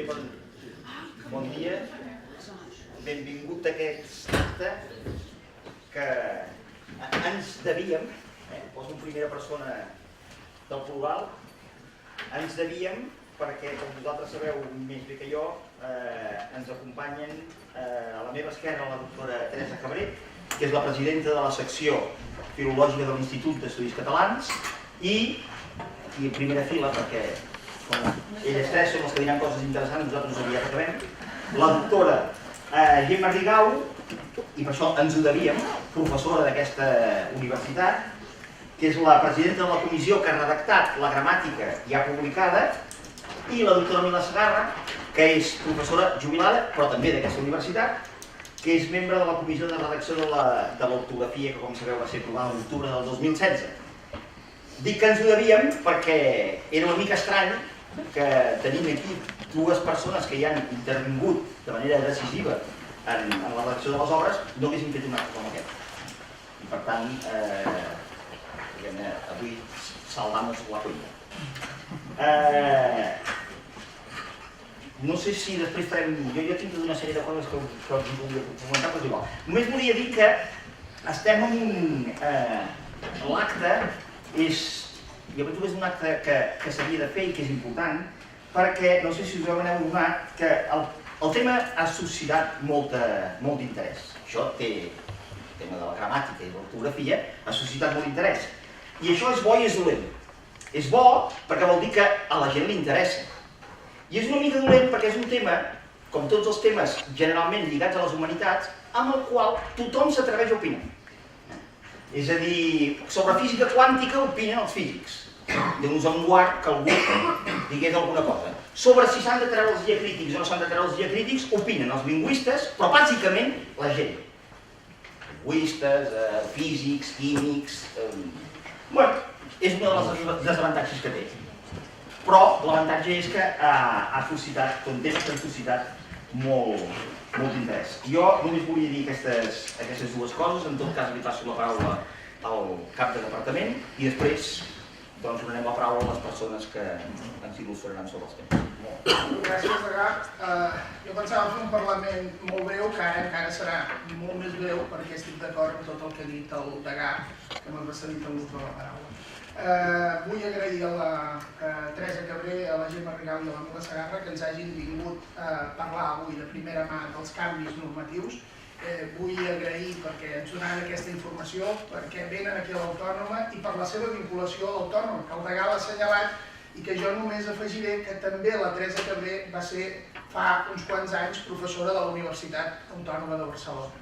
bon dia. Benvingut a aquest acte que ens devíem, poso en primera persona del plural, ens devíem perquè, com vosaltres sabeu més bé que jo, ens acompanyen a la meva esquerra la doctora Teresa Cabré, que és la presidenta de la secció filològica de l'Institut d'Estudis Catalans, i aquí en primera fila, perquè elles tres són les que diran coses interessants, nosaltres aviat acabem, la doctora Gemma Rigau, i per això ens ho devíem, professora d'aquesta universitat, que és la presidenta de la comissió que ha redactat la gramàtica ja publicada, i la doctora Mila Segarra, que és professora jubilada, però també d'aquesta universitat, que és membre de la comissió de redacció de l'ortografia, que com sabeu va ser aprovada l'octubre del 2016. Dic que ens ho devíem perquè era una mica estrany que tenim aquí dues persones que hi han intervingut de manera decisiva en la redacció de les obres, no haguessin fet un acte com aquest. I per tant, avui salvamos la cuina. No sé si després farem... Jo ja tinc una sèrie de coses que us volia comentar, però és igual. Només volia dir que estem en l'acte, jo penso que és un acte que s'havia de fer i que és important, perquè no sé si us heu adonat que el tema ha suscitat molt d'interès. Això té, el tema de la gramàtica i l'ortografia, ha suscitat molt d'interès. I això és bo i és dolent. És bo perquè vol dir que a la gent li interessa. I és una mica dolent perquè és un tema, com tots els temes generalment lligats a les humanitats, amb el qual tothom s'atreveix a opinar. És a dir, sobre física quàntica opinen els físics. Déu-nos en guard que algú digués alguna cosa. Sobre si s'han de treure els diacrítics o no s'han de treure els diacrítics, opinen els lingüistes, però bàsicament la gent. Lingüistes, físics, químics... Bueno, és una de les desavantatges que té. Però l'avantatge és que ha suscitat, com temes que han suscitat molt d'interès. Jo només volia dir aquestes dues coses, en tot cas li passo la paraula al cap de departament i després donarem la paraula a les persones que ens il·lustraran sobre els temes. Gràcies, Degà. Jo pensava fer un parlament molt breu, que ara encara serà molt més breu, perquè estic d'acord amb tot el que ha dit el Degà, que m'ha precedit en l'ús de la paraula. Vull agrair a la Teresa Cabré, a la Gemma Rigau i a la Mila Segarra que ens hagin vingut a parlar avui de primera mà dels canvis normatius. Vull agrair perquè ens donaran aquesta informació, perquè venen aquí a l'Autònoma i per la seva vinculació a l'Autònoma, que el Degà l'ha assenyalat i que jo només afegiré que també la Teresa Cabré va ser fa uns quants anys professora de la Universitat Autònoma de Barcelona.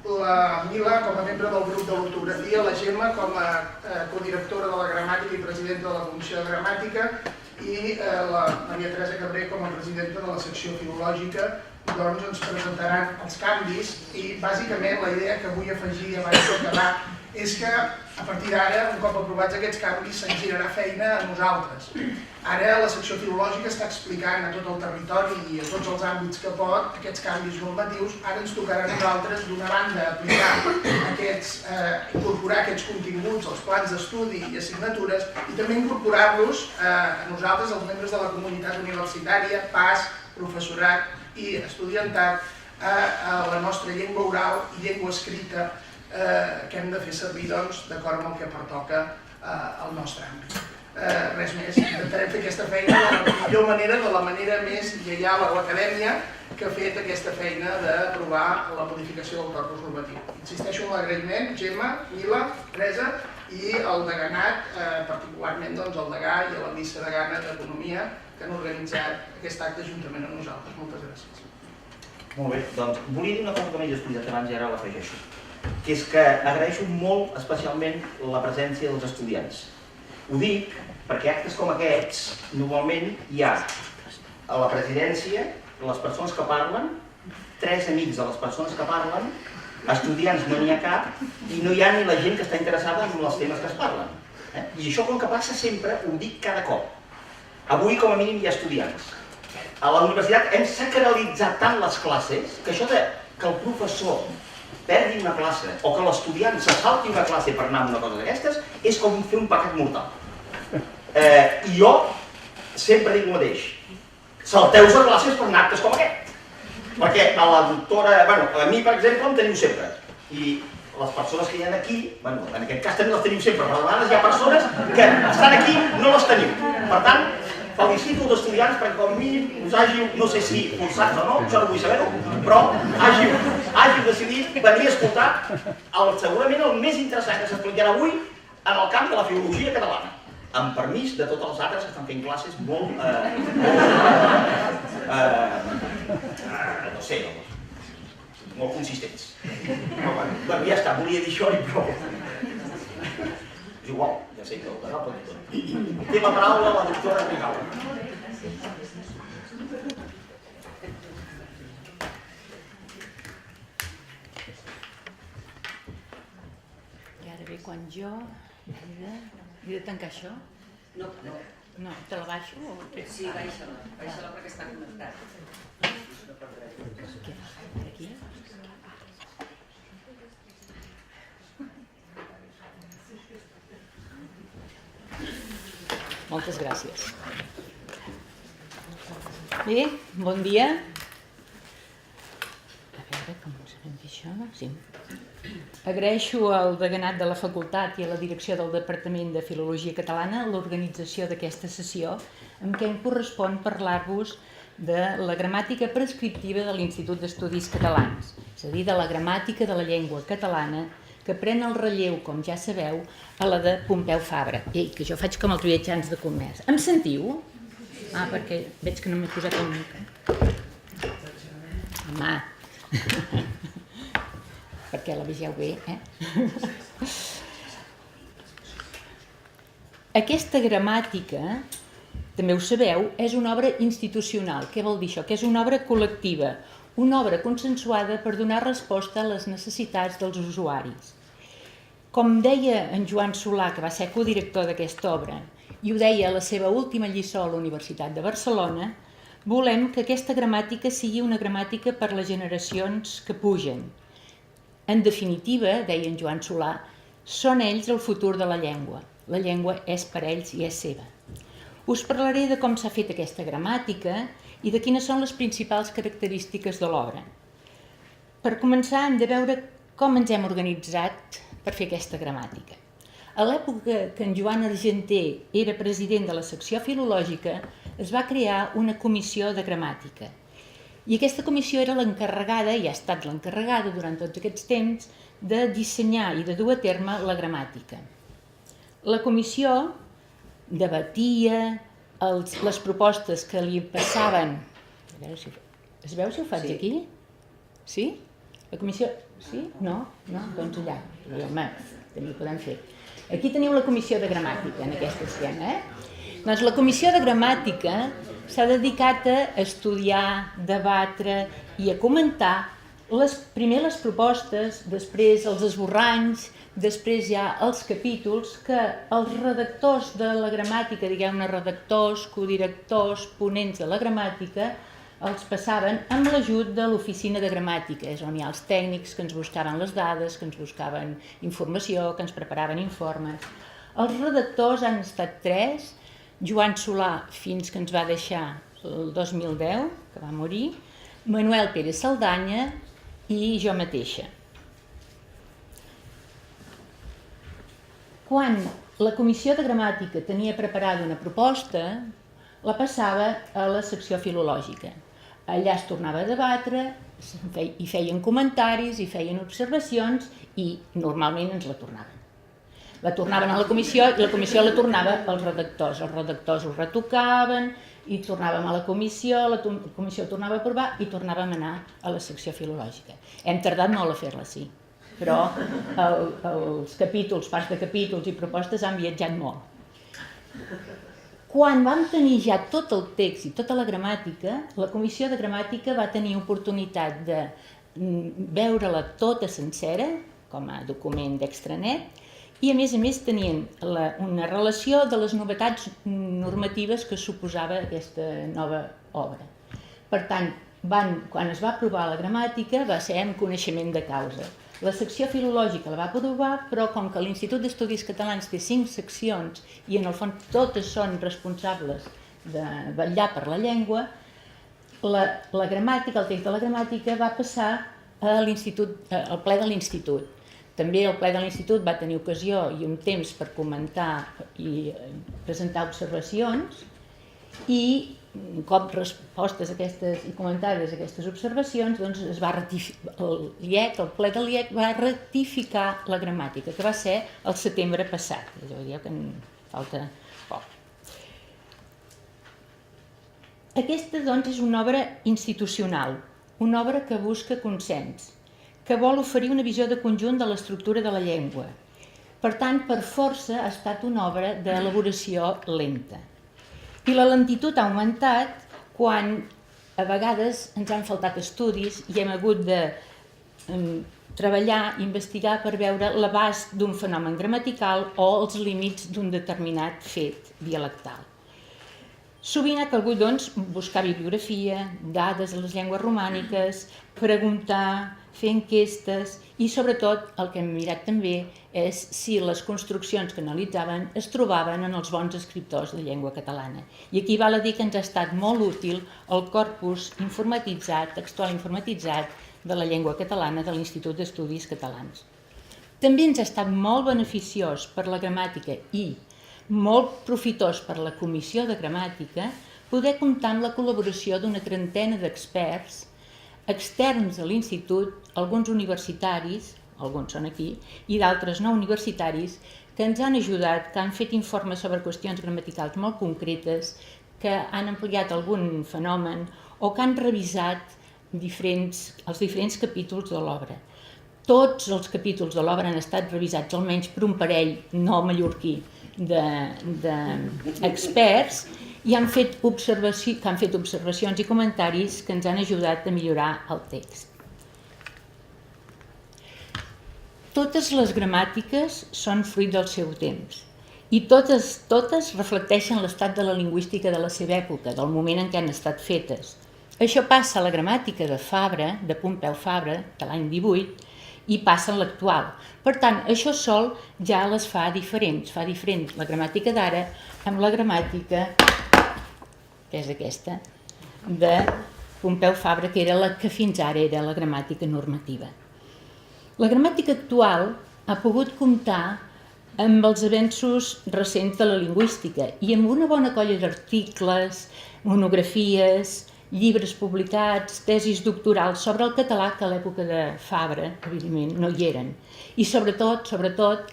La Mila com a membre del grup de l'ortografia, la Gemma com a codirectora de la gramàtica i presidenta de la comissió de gramàtica i la Maria Teresa Cabré com a presidenta de la secció filològica, doncs ens presentaran els canvis i bàsicament la idea que vull afegir abans d'acabar és que a partir d'ara, un cop aprovats aquests canvis, se'n girarà feina a nosaltres. Ara la secció filològica està explicant a tot el territori i a tots els àmbits que pot aquests canvis normatius. Ara ens tocarà a nosaltres, d'una banda, incorporar aquests continguts als plans d'estudi i assignatures i també incorporar-los a nosaltres, els membres de la comunitat universitària, PAS, professorat i estudiantat, a la nostra llengua oral i llengua escrita que hem de fer servir d'acord amb el que pertoca al nostre àmbit. Res més, intentarem fer aquesta feina de la millor manera, de la manera més lleial a l'acadèmia que ha fet aquesta feina d'aprovar la modificació del corpus normatiu. Insisteixo en l'agraïment, Gemma, Mila, Teresa i el deganat, particularment el Degà i a la Missa Degana d'Economia que han organitzat aquest acte juntament amb nosaltres. Moltes gràcies. Molt bé, doncs volia dir una cosa que m'he explicat abans i ara l'afegeixo, que és que agraeixo molt especialment la presència dels estudiants. Ho dic perquè actes com aquests normalment hi ha a la presidència les persones que parlen, 3 amics de les persones que parlen, estudiants no n'hi ha cap i no hi ha ni la gent que està interessada en els temes que es parlen. I això com que passa sempre, ho dic cada cop. Avui com a mínim hi ha estudiants. A la universitat hem sacralitzat tant les classes que això que el professor perdi una classe o que l'estudiant se salti una classe per anar a una cosa d'aquestes és com fer un pecat mortal. I jo sempre dic el mateix, salteu-vos classes per anar actes com aquest. Perquè a la doctora, bueno, a mi per exemple em teniu sempre, i les persones que hi ha aquí, bueno, en aquest cas també les teniu sempre, però a vegades hi ha persones que estan aquí no les teniu. Per tant, felicito els estudiants perquè com a mínim us hàgiu, no sé si forçats o no, això no vull saber-ho, però hàgiu decidit venir a escoltar segurament el més interessant que s'explicarà avui en el camp de la filologia catalana, amb permís de tots els altres que estan fent classes molt, no sé, molt consistents. Bueno, ja està, volia dir això i prou. És igual, ja sé que el Garau pot dir tot. Té la paraula la doctora Rigau. I ara ve quan jo he de tancar això? No, No, te la baixo o... sí, baixa-la perquè està connectat. Què fa? Per aquí? Moltes gràcies. Bé, bon dia. A veure com sabem fer això. Sí. Agraeixo al deganat de la facultat i a la direcció del Departament de Filologia Catalana l'organització d'aquesta sessió en què em correspon parlar-vos de la gramàtica prescriptiva de l'Institut d'Estudis Catalans, és a dir, de la gramàtica de la llengua catalana que pren el relleu, com ja sabeu, a la de Pompeu Fabra. Ei, que jo faig com els viatjants de comerç. Em sentiu? Ah, perquè veig que no m'he posat el mic. Home, perquè la vegeu bé, Aquesta gramàtica, també ho sabeu, és una obra institucional. Què vol dir això? Que és una obra col·lectiva, una obra consensuada per donar resposta a les necessitats dels usuaris. Com deia en Joan Solà, que va ser codirector d'aquesta obra, i ho deia a la seva última lliçó a la Universitat de Barcelona, volem que aquesta gramàtica sigui una gramàtica per les generacions que pugen. En definitiva, deia en Joan Solà, són ells el futur de la llengua. La llengua és per ells i és seva. Us parlaré de com s'ha fet aquesta gramàtica i de quines són les principals característiques de l'obra. Per començar, hem de veure com ens hem organitzat per fer aquesta gramàtica. A l'època que en Joan Argenter era president de la secció filològica, es va crear una comissió de gramàtica. I aquesta comissió era l'encarregada, i ha estat l'encarregada durant tots aquests temps, de dissenyar i de dur a terme la gramàtica. La comissió debatia les propostes que li passaven... Es veu si ho faig aquí? Sí? La comissió... Sí? No? No? Doncs allà. Home, també ho podem fer. Aquí teniu la comissió de gramàtica, en aquesta escena, Doncs la comissió de gramàtica s'ha dedicat a estudiar, debatre i a comentar primer les propostes, després els esborranys, després ja els capítols que els redactors de la gramàtica, diguem-ne redactors, codirectors, ponents de la gramàtica, els passaven amb l'ajut de l'oficina de gramàtica, és on hi ha els tècnics que ens buscaven les dades, que ens buscaven informació, que ens preparaven informes. Els redactors han estat 3, Joan Solà fins que ens va deixar el 2010, que va morir, Manuel Pérez Saldanya i jo mateixa. Quan la comissió de gramàtica tenia preparada una proposta, la passava a la secció filològica. Allà es tornava a debatre, hi feien comentaris, hi feien observacions i normalment ens la tornaven. La tornaven a la comissió i la comissió la tornava als redactors. Els redactors ho retocaven i tornàvem a la comissió tornava a aprovar i tornàvem a anar a la secció filològica. Hem tardat molt a fer-la, sí, però els capítols, parts de capítols i propostes han viatjat molt. Quan vam tenir ja tot el text i tota la gramàtica, la comissió de gramàtica va tenir oportunitat de veure-la tota sencera, com a document d'extranet, i a més tenien una relació de les novetats normatives que suposava aquesta nova obra. Per tant, quan es va aprovar la gramàtica va ser amb coneixement de causa. La secció filològica la va aprovar, però com que l'Institut d'Estudis Catalans té 5 seccions i en el fons totes són responsables de vetllar per la llengua, la gramàtica, el text de la gramàtica va passar al ple de l'Institut. També el ple de l'Institut va tenir ocasió i un temps per comentar i presentar observacions i un cop respostes i comentades aquestes observacions, doncs es va el ple de l'IEC va ratificar la gramàtica, que va ser el setembre passat. Ja veieu que en falta poc. Aquesta, doncs, és una obra institucional, una obra que busca consens, que vol oferir una visió de conjunt de l'estructura de la llengua. Per tant, per força ha estat una obra d'elaboració lenta. I la lentitud ha augmentat quan a vegades ens han faltat estudis i hem hagut de treballar, investigar per veure l'abast d'un fenomen gramatical o els límits d'un determinat fet dialectal. Sovint ha calgut, doncs, buscar bibliografia, dades de les llengües romàniques, preguntar, fer enquestes i, sobretot, el que hem mirat també és si les construccions que analitzaven es trobaven en els bons escriptors de llengua catalana. I aquí val a dir que ens ha estat molt útil el corpus informatitzat, textual informatitzat de la llengua catalana de l'Institut d'Estudis Catalans. També ens ha estat molt beneficiós per la gramàtica i molt profitós per la Comissió de Gramàtica poder comptar amb la col·laboració d'una trentena d'experts externs a l'Institut, alguns universitaris, alguns són aquí, i d'altres no universitaris, que ens han ajudat, que han fet informes sobre qüestions gramaticals molt concretes, que han ampliat algun fenomen o que han revisat els diferents capítols de l'obra. Tots els capítols de l'obra han estat revisats almenys per un parell no mallorquí d'experts i han fet observacions i comentaris que ens han ajudat a millorar el text. Totes les gramàtiques són fruit del seu temps i totes reflecteixen l'estat de la lingüística de la seva època, del moment en què han estat fetes. Això passa a la gramàtica de Fabra, de Pompeu Fabra, de l'any 18, i passa en l'actual. Per tant, això sol ja les fa diferents. Fa diferent la gramàtica d'ara amb la gramàtica, que és aquesta, de Pompeu Fabra, que era la que fins ara era la gramàtica normativa. La gramàtica actual ha pogut comptar amb els avenços recents de la lingüística i amb una bona colla d'articles, monografies, llibres publicats, tesis doctorals sobre el català que a l'època de Fabra, evidentment, no hi eren. I sobretot,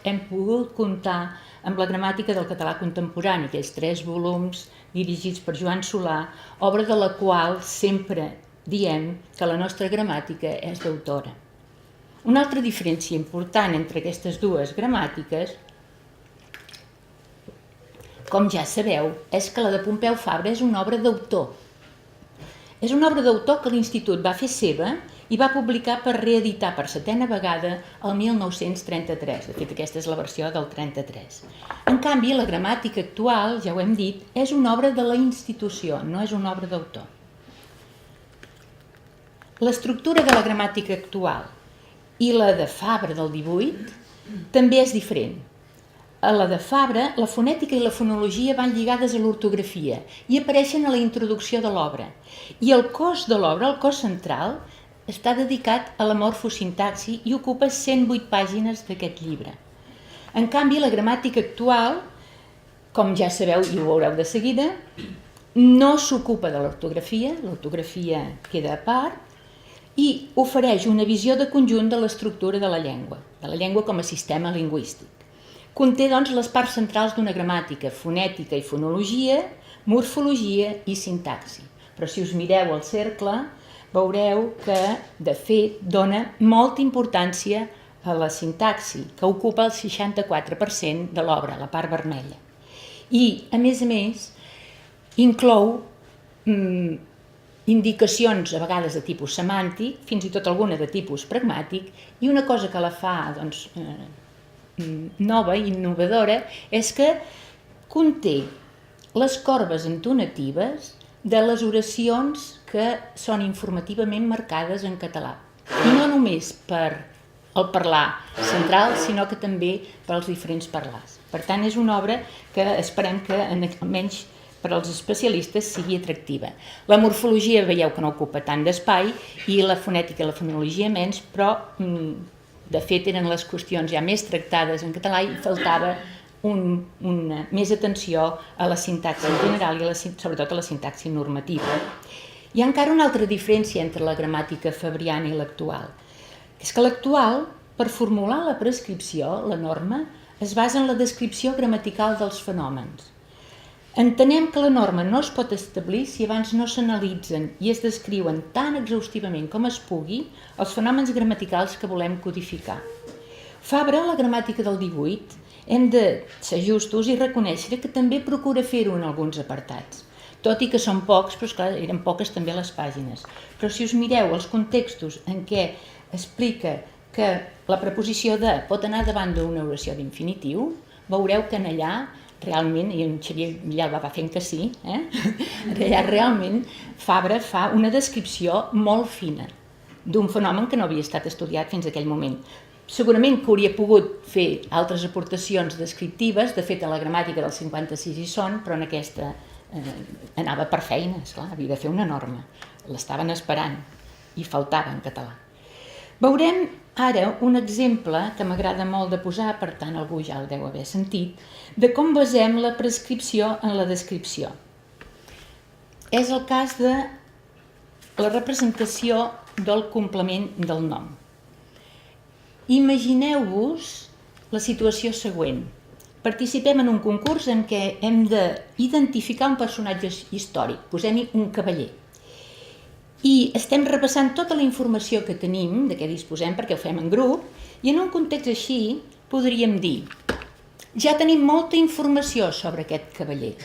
hem pogut comptar amb la gramàtica del català contemporani, aquells 3 volums dirigits per Joan Solà, obra de la qual sempre diem que la nostra gramàtica és d'autora. Una altra diferència important entre aquestes dues gramàtiques, com ja sabeu, és que la de Pompeu Fabra és una obra d'autor. És una obra d'autor que l'Institut va fer seva i va publicar per reeditar per 7a vegada el 1933. De fet, aquesta és la versió del 33. En canvi, la gramàtica actual, ja ho hem dit, és una obra de la institució, no és una obra d'autor. L'estructura de la gramàtica actual i la de Fabra del 18 també és diferent. A la de Fabra, la fonètica i la fonologia van lligades a l'ortografia i apareixen a la introducció de l'obra. I el cos de l'obra, el cos central, està dedicat a la morfosintaxi i ocupa 108 pàgines d'aquest llibre. En canvi, la gramàtica actual, com ja sabeu i ho veureu de seguida, no s'ocupa de l'ortografia queda a part, i ofereix una visió de conjunt de l'estructura de la llengua com a sistema lingüístic. Conté, doncs, les parts centrals d'una gramàtica, fonètica i fonologia, morfologia i sintaxi. Però si us mireu el cercle, veureu que, de fet, dona molta importància a la sintaxi, que ocupa el 64% de l'obra, la part vermella. I, a més, inclou indicacions, a vegades de tipus semàntic, fins i tot alguna de tipus pragmàtic, i una cosa que la fa, doncs, nova i innovadora és que conté les corbes entonatives de les oracions que són informativament marcades en català. I no només per el parlar central, sinó que també per als diferents parlars. Per tant, és una obra que esperem que almenys per als especialistes sigui atractiva. La morfologia veieu que no ocupa tant d'espai i la fonètica i la fonologia menys, però de fet eren les qüestions ja més tractades en català i faltava més atenció a la sintaxi en general i sobretot a la sintaxi normativa. Hi ha encara una altra diferència entre la gramàtica fabriana i l'actual. És que l'actual, per formular la prescripció, la norma, es basa en la descripció gramatical dels fenòmens. Entenem que la norma no es pot establir si abans no s'analitzen i es descriuen tan exhaustivament com es pugui els fenòmens gramaticals que volem codificar. Fabra, la gramàtica del 18, hem de ser justos i reconèixer que també procura fer-ho en alguns apartats. Tot i que són pocs, però esclar, eren poques també les pàgines. Però si us mireu els contextos en què explica que la preposició de pot anar davant d'una oració d'infinitiu, veureu que en allà realment, i en Xavier Millà va fent que sí, allà realment Fabra fa una descripció molt fina d'un fenomen que no havia estat estudiat fins a aquell moment. Segurament que hauria pogut fer altres aportacions descriptives, de fet a la gramàtica del 56 hi són, però en aquesta anava per feina, esclar, havia de fer una norma. L'estaven esperant i faltava en català. Veurem ara un exemple que m'agrada molt de posar, per tant algú ja el deu haver sentit, de com basem la prescripció en la descripció. És el cas de la representació del complement del nom. Imagineu-vos la situació següent. Participem en un concurs en què hem d'identificar un personatge històric, posem-hi un cavaller. I estem repassant tota la informació que tenim, de què disposem, perquè ho fem en grup, i en un context així podríem dir: ja tenim molta informació sobre aquest cavaller.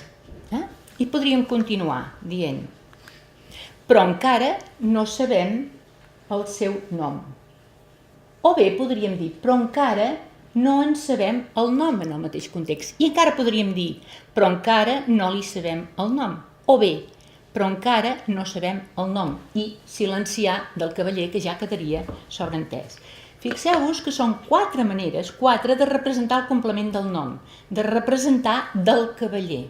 I podríem continuar dient: però encara no sabem el seu nom. O bé podríem dir: però encara no en sabem el nom en el mateix context. I encara podríem dir: però encara no li sabem el nom. O bé, però encara no sabem el nom, i silenciar del cavaller, que ja quedaria sobreentès. Fixeu-vos que són 4 maneres, 4 de representar el complement del nom, de representar del cavaller.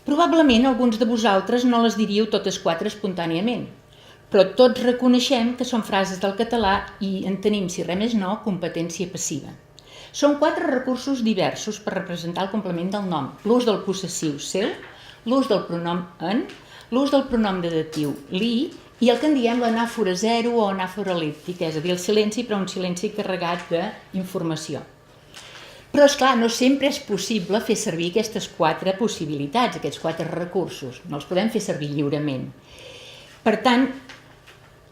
Probablement alguns de vosaltres no les diríeu totes 4 espontàniament, però tots reconeixem que són frases del català i en tenim, si res més no, competència passiva. Són 4 recursos diversos per representar el complement del nom: l'ús del possessiu seu, l'ús del pronom en, l'ús del pronom de datiu li i el que en diem l'anàfora zero o anàfora el·líptica, és a dir, el silenci, però un silenci carregat d'informació. Però, esclar, no sempre és possible fer servir aquestes 4 possibilitats, aquests 4 recursos. No els podem fer servir lliurement. Per tant,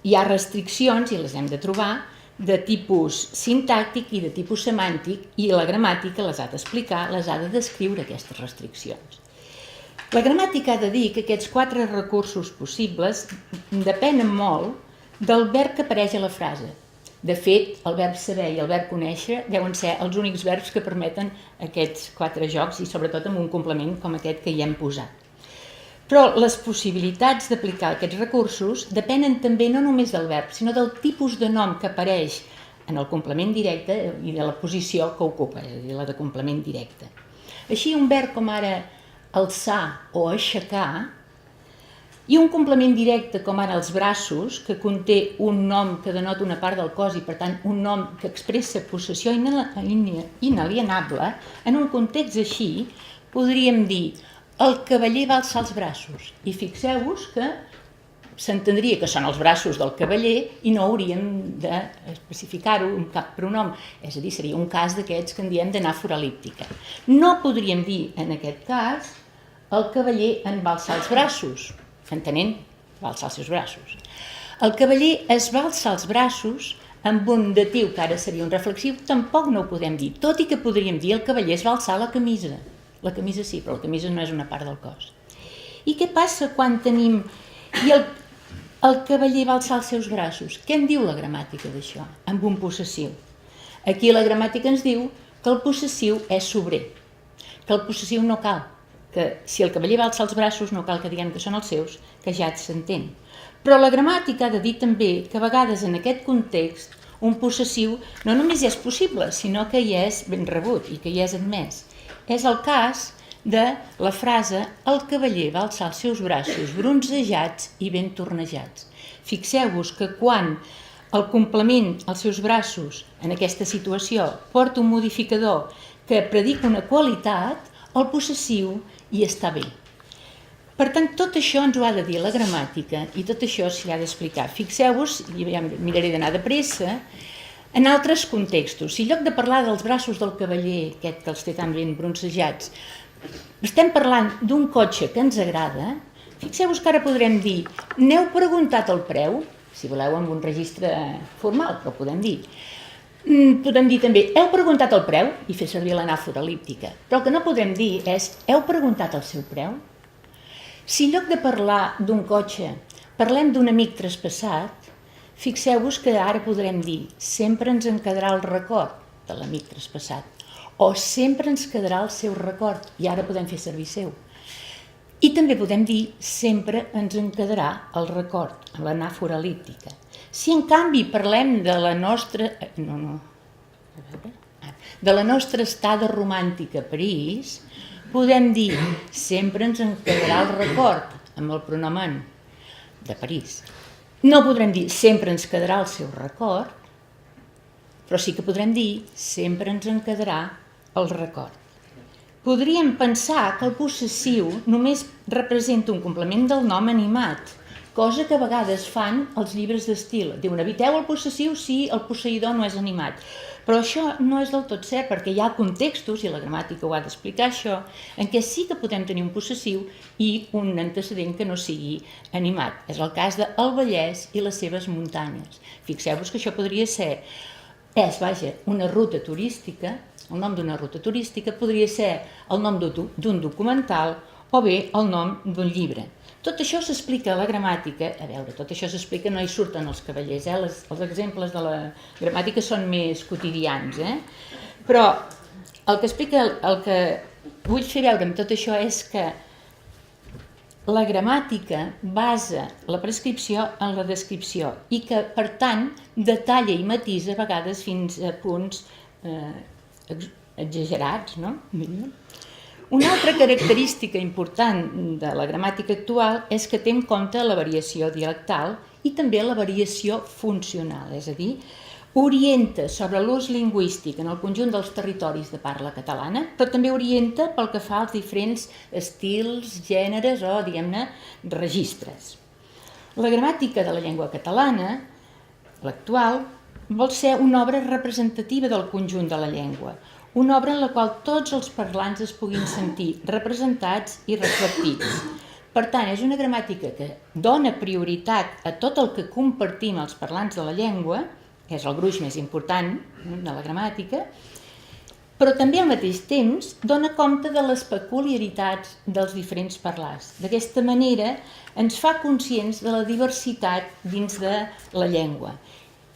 hi ha restriccions, i les hem de trobar, de tipus sintàctic i de tipus semàntic, i la gramàtica les ha d'explicar, les ha de descriure, aquestes restriccions. La gramàtica ha de dir que aquests 4 recursos possibles depenen molt del verb que apareix a la frase. De fet, el verb saber i el verb conèixer deuen ser els únics verbs que permeten aquests 4 jocs i sobretot amb un complement com aquest que hi hem posat. Però les possibilitats d'aplicar aquests recursos depenen també no només del verb, sinó del tipus de nom que apareix en el complement directe i de la posició que ocupa, és a dir, la de complement directe. Així, un verb com ara alçar o aixecar, i un complement directe com ara els braços, que conté un nom que denota una part del cos i per tant un nom que expressa possessió inalienable, en un context així podríem dir: el cavaller va alçar els braços. I fixeu-vos que s'entendria que són els braços del cavaller i no hauríem d'especificar-ho amb cap pronom. És a dir, seria un cas d'aquests que en diem d'anàfora el·líptica. No podríem dir, en aquest cas, el cavaller en va alçar els braços. Entenent, va alçar els seus braços. El cavaller es va alçar els braços amb un datiu que ara seria un reflexiu, tampoc no ho podem dir, tot i que podríem dir el cavaller es va alçar la camisa. La camisa sí, però la camisa no és una part del cos. I què passa quan tenim... I el cavaller va alçar els seus braços. Què en diu la gramàtica d'això? Amb un possessiu. Aquí la gramàtica ens diu que el possessiu és sobrer, que el possessiu no cal, que si el cavaller va alçar els braços no cal que diguem que són els seus, que ja s'entén. Però la gramàtica ha de dir també que a vegades en aquest context un possessiu no només és possible, sinó que hi és ben rebut i que hi és admès. És el cas de la frase «El cavaller va alçar els seus braços bronzejats i ben tornejats». Fixeu-vos que quan el complement als seus braços en aquesta situació porta un modificador que predica una qualitat, el possessiu hi està bé. Per tant, tot això ens ho ha de dir la gramàtica i tot això s'hi ha d'explicar. Fixeu-vos, i ja miraré d'anar de pressa, en altres contextos. Si en lloc de parlar dels braços del cavaller, aquest que els té tan ben bronzejats, estem parlant d'un cotxe que ens agrada, fixeu-vos que ara podrem dir «n'heu preguntat el preu?» si voleu amb un registre formal, però podem dir. Podem dir també «heu preguntat el preu?» i fer servir l'anàfora el·líptica. Però el que no podem dir és «heu preguntat el seu preu?» Si en lloc de parlar d'un cotxe parlem d'un amic traspassat, fixeu-vos que ara podrem dir «sempre ens en quedarà el record de l'amic traspassat» o «sempre ens quedarà el seu record» i ara podem fer servir seu. I també podem dir «sempre ens en quedarà el record» amb l'anàfora el·líptica. Si en canvi parlem de la nostra... de la nostra estada romàntica a París, podem dir «sempre ens en quedarà el record» amb el pronomen de París. No podrem dir «sempre ens quedarà el seu record», però sí que podrem dir «sempre ens en quedarà el record». Podríem pensar que el possessiu només representa un complement del nom animat, cosa que a vegades fan els llibres d'estil. Diuen «eviteu el possessiu si el posseïdor no és animat». Però això no és del tot cert, perquè hi ha contextos, i la gramàtica ho ha d'explicar això, en què sí que podem tenir un possessiu i un antecedent que no sigui animat. És el cas del Vallès i les seves muntanyes. Fixeu-vos que això podria ser, una ruta turística, el nom d'una ruta turística podria ser el nom d'un documental o bé el nom d'un llibre. Tot això s'explica a la gramàtica, a veure, tot això s'explica, no hi surten els cavallers, els exemples de la gramàtica són més quotidians, però el que vull fer veure amb tot això és que la gramàtica basa la prescripció en la descripció i que, per tant, detalla i matisa a vegades fins a punts exagerats, no? Una altra característica important de la gramàtica actual és que té en compte la variació dialectal i també la variació funcional, és a dir, orienta sobre l'ús lingüístic en el conjunt dels territoris de parla catalana, però també orienta pel que fa als diferents estils, gèneres o, diguem-ne, registres. La gramàtica de la llengua catalana, l'actual, vol ser una obra representativa del conjunt de la llengua, una obra en la qual tots els parlants es puguin sentir representats i reflectits. Per tant, és una gramàtica que dona prioritat a tot el que compartim els parlants de la llengua, que és el gruix més important de la gramàtica, però també al mateix temps dona compte de les peculiaritats dels diferents parlars. D'aquesta manera ens fa conscients de la diversitat dins de la llengua.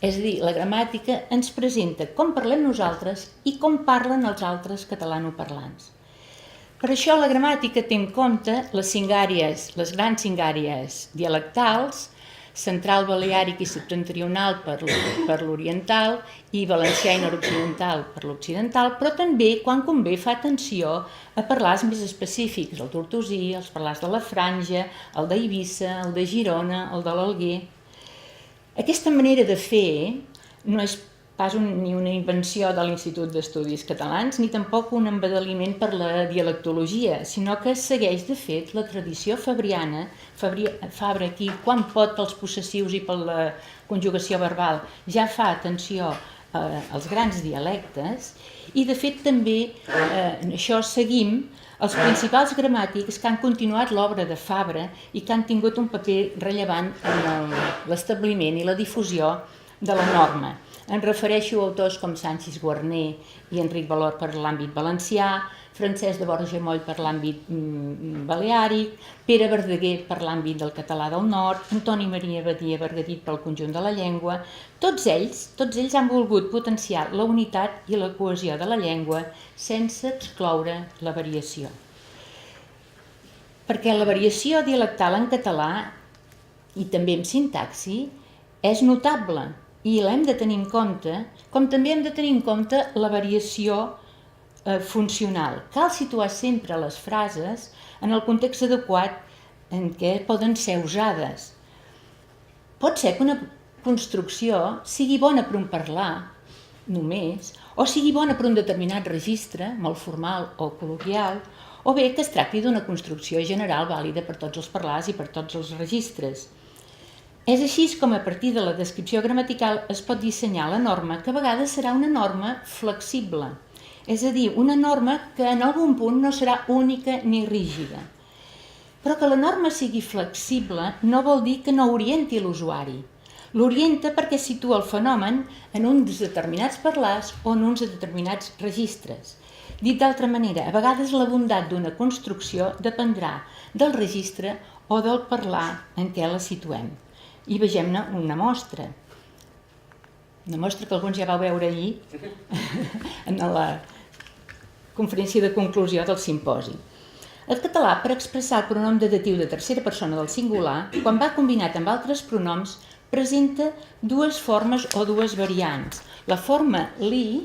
És a dir, la gramàtica ens presenta com parlem nosaltres i com parlen els altres catalanoparlants. Per això la gramàtica té en compte les grans 5 àrees dialectals, central, baleàric i septentrional per l'oriental i valencià i nord-occidental per l'occidental, però també, quan convé, fa atenció a parlars més específics, el tortosí, els parlars de la Franja, el d'Eivissa, el de Girona, el de l'Alguer. Aquesta manera de fer no és pas ni una invenció de l'Institut d'Estudis Catalans ni tampoc un embadaliment per la dialectologia, sinó que segueix, de fet, la tradició fabriana. Fabra aquí, quan pot pels possessius i per la conjugació verbal, ja fa atenció als grans dialectes i, de fet, també en això seguim els principals gramàtics que han continuat l'obra de Fabra i que han tingut un paper rellevant en l'establiment i la difusió de la norma. Em refereixo a autors com Sanchis Guarner i Enric Valor per l'àmbit valencià, Francesc de Borja Moll per l'àmbit baleàric, Pere Verdaguer per l'àmbit del català del nord, Antoni Maria Badia Bergadit pel conjunt de la llengua. Tots ells han volgut potenciar la unitat i la cohesió de la llengua sense excloure la variació. Perquè la variació dialectal en català i també en sintaxi és notable i l'hem de tenir en compte, com també hem de tenir en compte la variació funcional. Cal situar sempre les frases en el context adequat en què poden ser usades. Pot ser que una construcció sigui bona per un parlar, només, o sigui bona per un determinat registre, molt formal o col·loquial, o bé que es tracti d'una construcció general vàlida per tots els parlars i per tots els registres. És així com a partir de la descripció gramatical es pot dissenyar la norma, que a vegades serà una norma flexible, és a dir, una norma que en algun punt no serà única ni rígida. Però que la norma sigui flexible no vol dir que no orienti l'usuari. L'orienta perquè situa el fenomen en uns determinats parlars o en uns determinats registres. Dit d'altra manera, a vegades la bondat d'una construcció dependrà del registre o del parlar en què la situem. I vegem-ne una mostra. Una mostra que alguns ja vau veure ahir en la conferència de conclusió del simposi. El català, per expressar el pronom datatiu de tercera persona del singular, quan va combinat amb altres pronoms, presenta dues formes o dues variants. La forma li,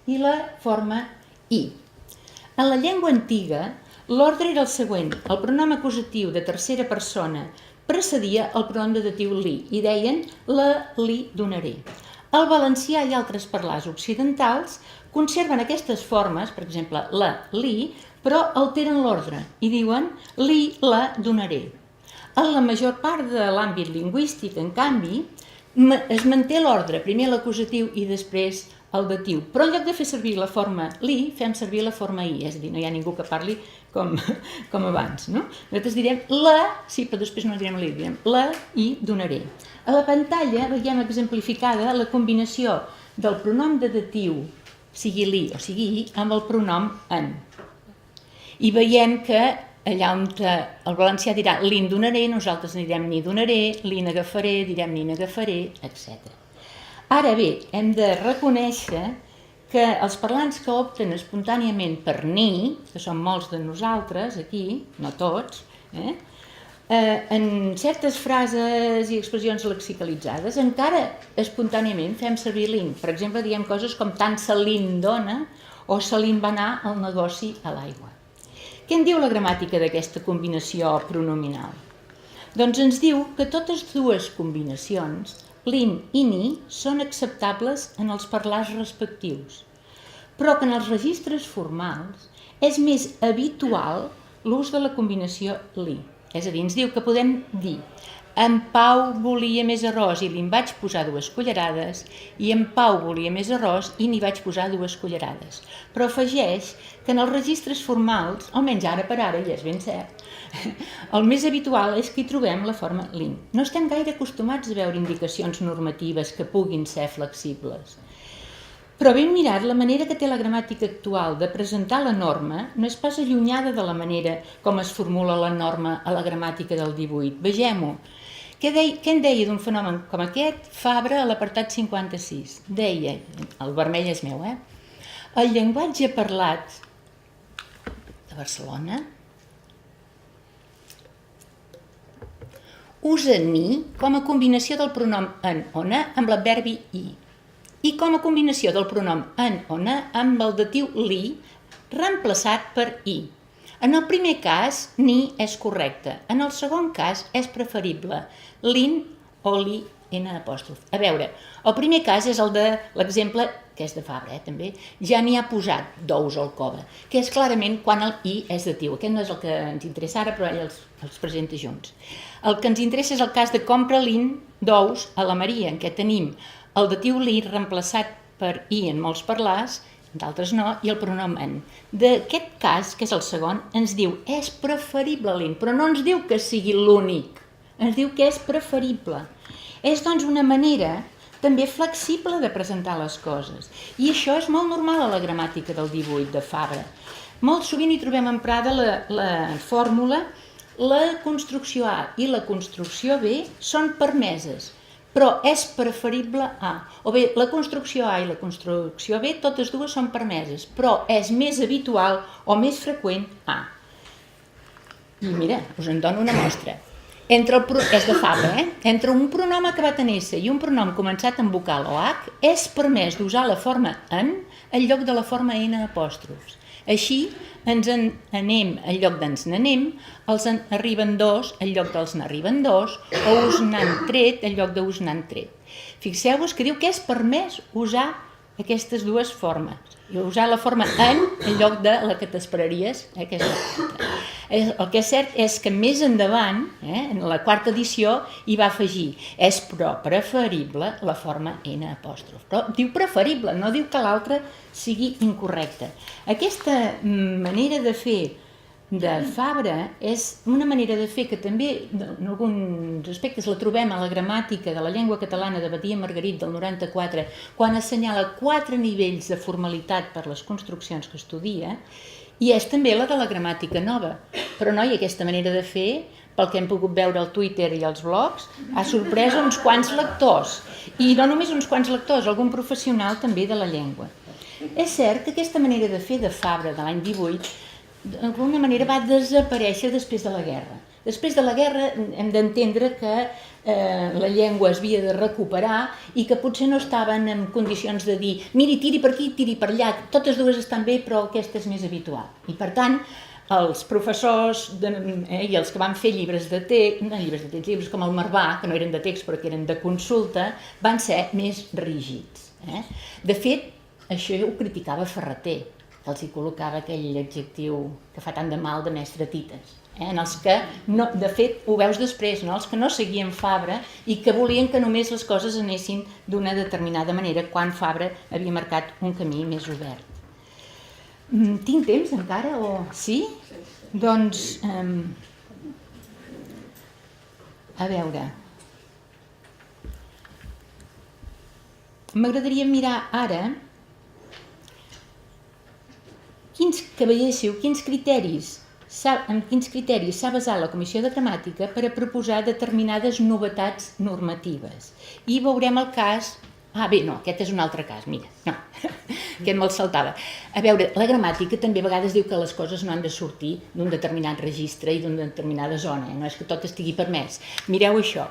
i la forma i. En la llengua antiga, l'ordre era el següent. El pronom acusatiu de tercera persona precedia el pronom datatiu li i deien la li donaré. El valencià i altres parlars occidentals conserven aquestes formes, per exemple, la li, però alteren l'ordre i diuen li la donaré. En la major part de l'àmbit lingüístic, en canvi, es manté l'ordre, primer l'acusatiu i després el datiu. Però en lloc de fer servir la forma li, fem servir la forma i, és a dir, no hi ha ningú que parli com abans. No? Nosaltres direm la, sí, però després no direm li, direm la i donaré. A la pantalla veiem exemplificada la combinació del pronom datatiu, sigui li o sigui i, amb el pronom en. I veiem que allà on el valencià dirà li'n donaré, nosaltres direm ni donaré, li n'agafaré, direm ni n'agafaré, etc. Ara bé, hem de reconèixer que els parlants que opten espontàniament per ni, que són molts de nosaltres aquí, no tots, en certes frases i expressions lexicalitzades encara espontàniament fem servir li'n. Per exemple, diem coses com tant se li'n dona o se li'n va anar al negoci a l'aigua. Què en diu la gramàtica d'aquesta combinació pronominal? Doncs ens diu que totes dues combinacions, li'n i ni, són acceptables en els parlars respectius, però que en els registres formals és més habitual l'ús de la combinació li. És a dir, ens diu que podem dir en Pau volia més arròs i li'n vaig posar 2 cullerades i en Pau volia més arròs i n'hi vaig posar 2 cullerades. Però afegeix que en els registres formals, almenys ara per ara, i és ben cert, el més habitual és que hi trobem la forma li'n. No estem gaire acostumats a veure indicacions normatives que puguin ser flexibles. Però ben mirat, la manera que té la gramàtica actual de presentar la norma no és pas allunyada de la manera com es formula la norma a la gramàtica del 18. Vegem-ho. Què en deia d'un fenomen com aquest? Fabra a l'apartat 56. Deia, el vermell és meu, el llenguatge parlat de Barcelona usa ni com a combinació del pronom en o na amb l'adverbi i com a combinació del pronom en o na amb el datiu li reemplaçat per i. En el primer cas, ni és correcte. En el segon cas, és preferible li'n o li n apòstrof. A veure, el primer cas és el de l'exemple, que és de Fabra, també, ja n'hi ha posat d'ous al cove, que és clarament quan el i és datiu. Aquest no és el que ens interessa ara, però ell els presenta junts. El que ens interessa és el cas de compra li'n d'ous a la Maria, en què tenim el datiu li reemplaçat per i en molts parlars, d'altres no, i el pronom en. D'aquest cas, que és el segon, ens diu és preferible li'n, però no ens diu que sigui l'únic, ens diu que és preferible. És, doncs, una manera també flexible de presentar les coses. I això és molt normal a la gramàtica del 18 de Fabra. Molt sovint hi trobem emprada la fórmula la construcció A i la construcció B són permeses, però és preferible A. O bé, la construcció A i la construcció B, totes dues són permeses, però és més habitual o més freqüent A. I mira, us en dono una mostra. és de Fabra, entre un pronom acabat en S i un pronom començat en vocal o H, és permès d'usar la forma en lloc de la forma n apòstrofs. Així, ens en anem en lloc d'ens n'anem, els en arriben dos en lloc dels n'arriben dos, o us n'han tret en lloc de us n'han tret. Fixeu-vos que diu que és permès usar aquestes dues formes, i usar la forma en lloc de la que t'esperaries. El que és cert és que més endavant, en la quarta edició, hi va afegir és però preferible la forma n apòstrof. Però diu preferible, no diu que l'altra sigui incorrecta. Aquesta manera de fer de Fabra és una manera de fer que també en alguns aspectes la trobem a la gramàtica de la llengua catalana de Badia Margarit del 94, quan assenyala 4 nivells de formalitat per les construccions que estudia, i és també la de la gramàtica nova. Però no, i aquesta manera de fer, pel que hem pogut veure al Twitter i als blogs, ha sorprès uns quants lectors, i no només uns quants lectors, algun professional també de la llengua. És cert que aquesta manera de fer de Fabra de l'any 18 d'alguna manera va desaparèixer després de la guerra. Després de la guerra hem d'entendre que la llengua es havia de recuperar i que potser no estaven en condicions de dir miri, tiri per aquí, tiri per allà, totes dues estan bé però aquesta és més habitual. I per tant, els professors i els que van fer llibres de text, llibres com el Marvà, que no eren de text però que eren de consulta, van ser més rígids. De fet, això ho criticava Ferreter, que els hi col·locava aquell adjectiu que fa tant de mal de mestre tites. En els que, de fet, ho veus després, els que no seguien Fabra i que volien que només les coses anessin d'una determinada manera quan Fabra havia marcat un camí més obert. Tinc temps encara o sí? Doncs, a veure, m'agradaria mirar ara que veiéssiu en quins criteris s'ha basat la Comissió de Gramàtica per a proposar determinades novetats normatives. I veurem el cas... aquest és un altre cas, mira, no, aquest me'l saltava. A veure, la gramàtica també a vegades diu que les coses no han de sortir d'un determinat registre i d'una determinada zona, no és que tot estigui permès. Mireu això.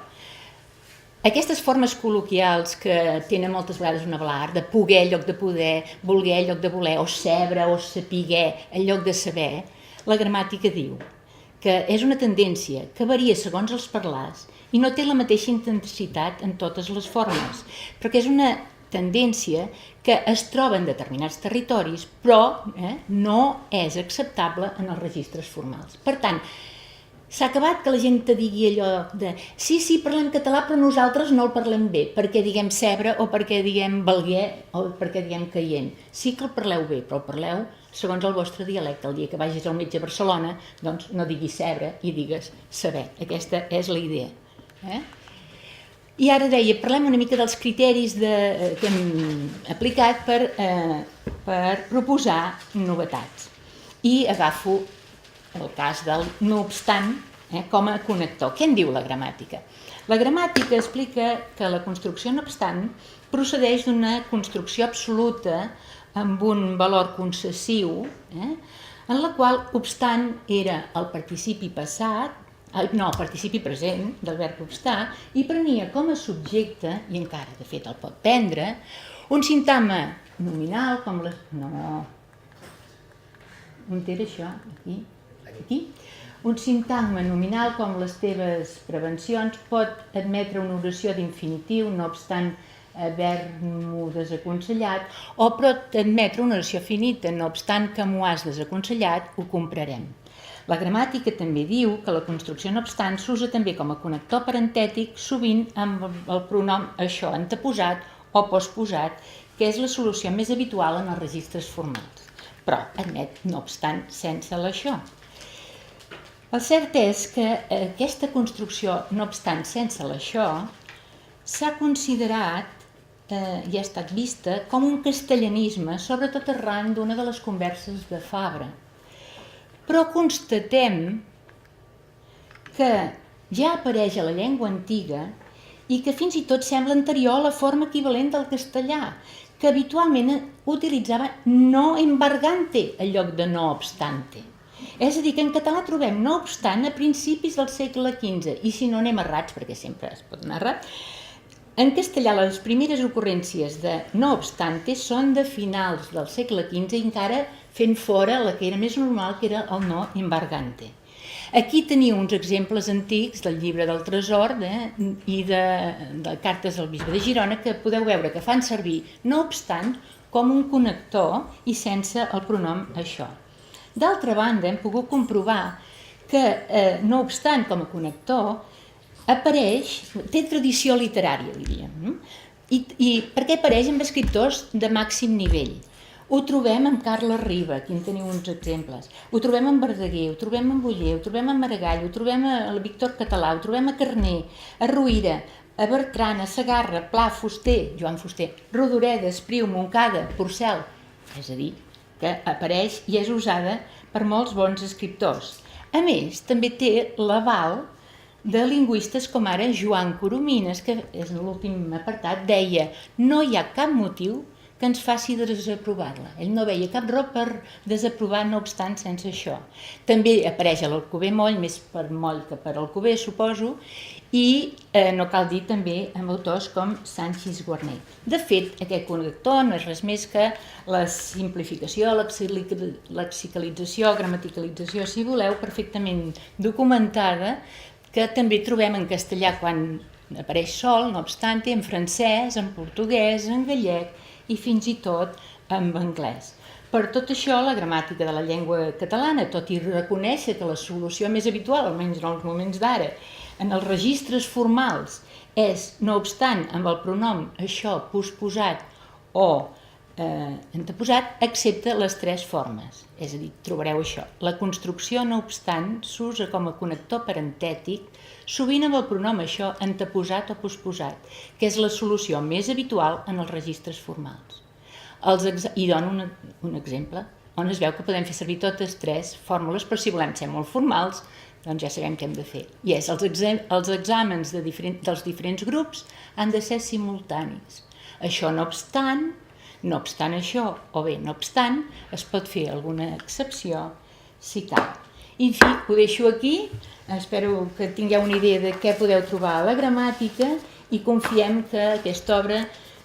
Aquestes formes col·loquials que tenen moltes vegades una blar, de poder en lloc de poder, voler en lloc de voler, o saber o sapiguer en lloc de saber, la gramàtica diu que és una tendència que varia segons els parlars i no té la mateixa intensitat en totes les formes, perquè és una tendència que es troba en determinats territoris, però no és acceptable en els registres formals. Per tant, s'ha acabat que la gent te digui allò de sí, parlem català però nosaltres no el parlem bé, perquè diguem cebre o perquè diguem valguer o perquè diguem caient. Sí que el parleu bé, però el parleu segons el vostre dialecte. El dia que vagis al metge a Barcelona, doncs no diguis cebre i digues saber. Aquesta és la idea. I ara deia, parlem una mica dels criteris que hem aplicat per proposar novetats. I agafo el cas del no obstant com a connector. Què en diu la gramàtica? La gramàtica explica que la construcció no obstant procedeix d'una construcció absoluta amb un valor concessiu, en la qual obstant era el participi passat, no, el participi present del verb obstar, i prenia com a subjecte, i encara de fet el pot prendre, un sintagma nominal com les... No. On era això? Aquí. Un sintagma nominal com les teves prevencions pot admetre una oració d'infinitiu, no obstant haver-m'ho desaconsellat, o pot admetre una oració finita, no obstant que m'ho has desaconsellat, ho comprarem. La gramàtica també diu que la construcció no obstant s'usa també com a connector parentètic, sovint amb el pronom això anteposat o postposat, que és la solució més habitual en els registres formals, però admet no obstant sense l'això. El cert és que aquesta construcció, no obstant sense l'això, s'ha considerat i ha estat vista com un castellanisme, sobretot arran d'una de les converses de Fabra. Però constatem que ja apareix a la llengua antiga i que fins i tot sembla anterior a la forma equivalent del castellà, que habitualment utilitzava no embargante en lloc de no obstante. És a dir, que en català trobem, no obstant, a principis del segle XV, i si no anem errats, perquè sempre es pot anar errat, en castellà les primeres ocurrències de no obstante són de finals del segle XV, encara fent fora la que era més normal, que era el no embargante. Aquí teniu uns exemples antics del llibre del Tresor i de cartes del bisbe de Girona que podeu veure que fan servir no obstant com un connector i sense el pronom això. D'altra banda, hem pogut comprovar que no obstant com a connector apareix, té tradició literària, diríem, i perquè apareix amb escriptors de màxim nivell. Ho trobem amb Carles Riba, aquí en teniu uns exemples, ho trobem amb Verdaguer, ho trobem amb Oller, ho trobem amb Maragall, ho trobem a Víctor Català, ho trobem a Carner, a Ruïra, a Bertran, a Segarra, Pla, Fuster, Joan Fuster, Rodoreda, Espriu, Montcada, Porcel, és a dir, que apareix i és usada per molts bons escriptors. A més, també té l'aval de lingüistes com ara Joan Coromines, que és l'últim apartat, deia no hi ha cap motiu que ens faci desaprovar-la. Ell no veia cap raó per desaprovar, no obstant, sense això. També apareix a l'Alcover Moll, més per Moll que per Alcover, suposo, i no cal dir també amb autors com Sanchis Guarner. De fet, aquest connector no és res més que la simplificació, lexicalització, gramaticalització, si voleu, perfectament documentada, que també trobem en castellà quan apareix sol, no obstant, en francès, en portuguès, en gallec i fins i tot en anglès. Per tot això, la gramàtica de la llengua catalana, tot i reconèixer que la solució més habitual, almenys en els moments d'ara, en els registres formals és, no obstant, amb el pronom això, posposat o anteposat, excepte les tres formes. És a dir, trobareu això. La construcció, no obstant, s'usa com a connector parentètic, sovint amb el pronom això, anteposat o posposat, que és la solució més habitual en els registres formals. I dono un exemple on es veu que podem fer servir totes tres fórmules, però si volem ser molt formals, doncs ja sabem què hem de fer. I és, els exàmens dels diferents grups han de ser simultanis. Això no obstant això, o bé, no obstant, es pot fer alguna excepció si cal. I en fi, ho deixo aquí, espero que tingueu una idea de què podeu trobar a la gramàtica i confiem que aquesta obra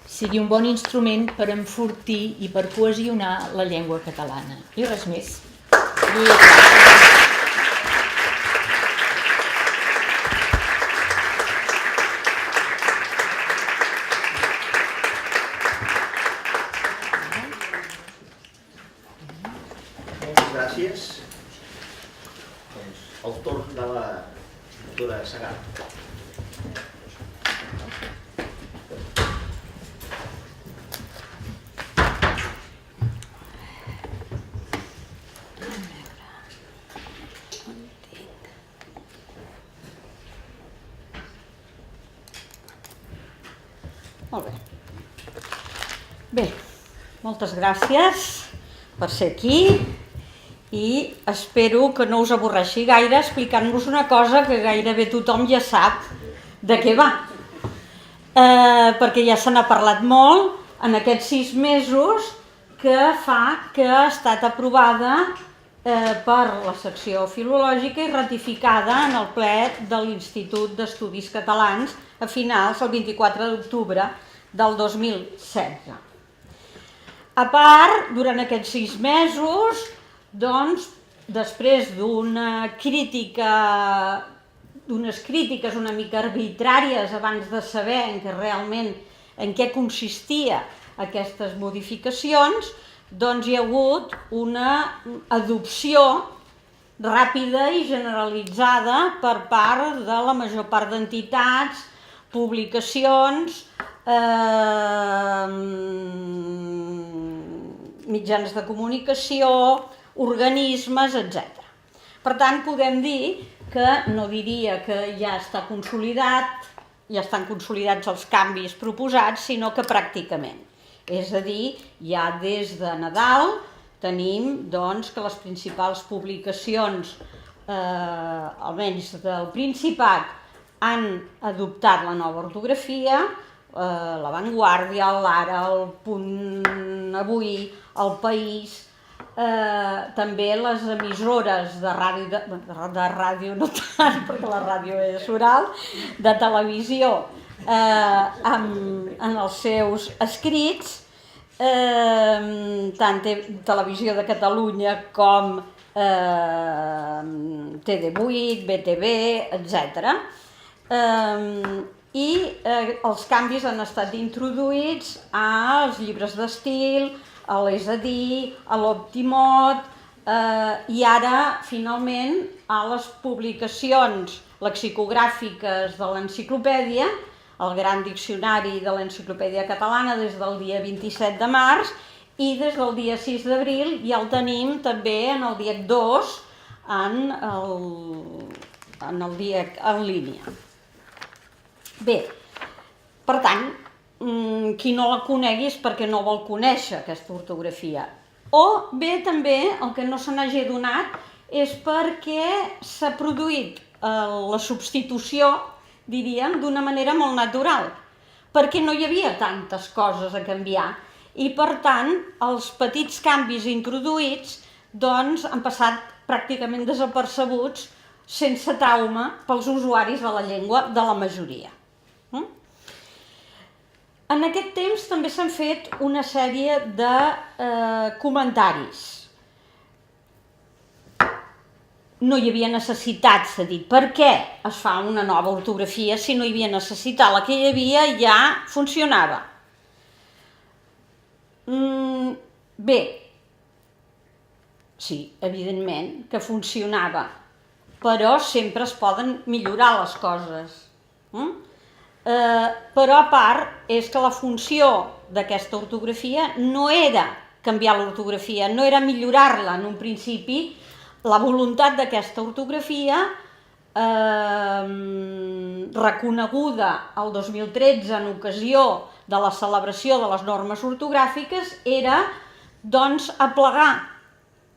sigui un bon instrument per enfortir i per cohesionar la llengua catalana. I res més. Gràcies. El torn de la doctora Segarra. Molt bé. Bé, moltes gràcies per ser aquí i espero que no us avorreixi gaire explicant-vos una cosa que gairebé tothom ja sap de què va. Perquè ja se n'ha parlat molt en aquests 6 mesos que fa que ha estat aprovada per la secció filològica i ratificada en el ple de l'Institut d'Estudis Catalans a finals del 24 d'octubre del 2016. A part, durant aquests 6 mesos, doncs, després d'unes crítiques una mica arbitràries abans de saber en què consistia aquestes modificacions, doncs hi ha hagut una adopció ràpida i generalitzada per part de la major part d'entitats, publicacions, mitjans de comunicació, organismes, etc. Per tant, podem dir que no diria que ja està consolidat, ja estan consolidats els canvis proposats, sinó que pràcticament. És a dir, ja des de Nadal tenim doncs, que les principals publicacions, almenys del Principat, han adoptat la nova ortografia, La Vanguardia, l'Ara, el Punt Avui, el País, també les emissores de ràdio no tant, perquè la ràdio és oral, de televisió en els seus escrits, tant Televisió de Catalunya com TD8, BTV, etc. I els canvis han estat introduïts als llibres d'estil, a l'Es-a-dir, a l'Optimot, i ara, finalment, a les publicacions lexicogràfiques de l'enciclopèdia, el Gran Diccionari de l'Enciclopèdia Catalana des del dia 27 de març i des del dia 6 d'abril ja el tenim també en el DIEC 2 en el DIEC en línia. Bé, per tant, qui no la conegui és perquè no vol conèixer aquesta ortografia. O bé també el que no se n'hagi adonat és perquè s'ha produït la substitució, diríem, d'una manera molt natural, perquè no hi havia tantes coses a canviar i per tant els petits canvis introduïts doncs han passat pràcticament desapercebuts sense trauma pels usuaris de la llengua de la majoria. En aquest temps també s'han fet una sèrie de comentaris. No hi havia necessitat, s'ha dit. Per què es fa una nova ortografia si no hi havia necessitat? La que hi havia ja funcionava. Bé, sí, evidentment que funcionava, però sempre es poden millorar les coses. Però a part és que la funció d'aquesta ortografia no era canviar l'ortografia, no era millorar-la en un principi. La voluntat d'aquesta ortografia, reconeguda el 2013 en ocasió de la celebració de les normes ortogràfiques, era doncs aplegar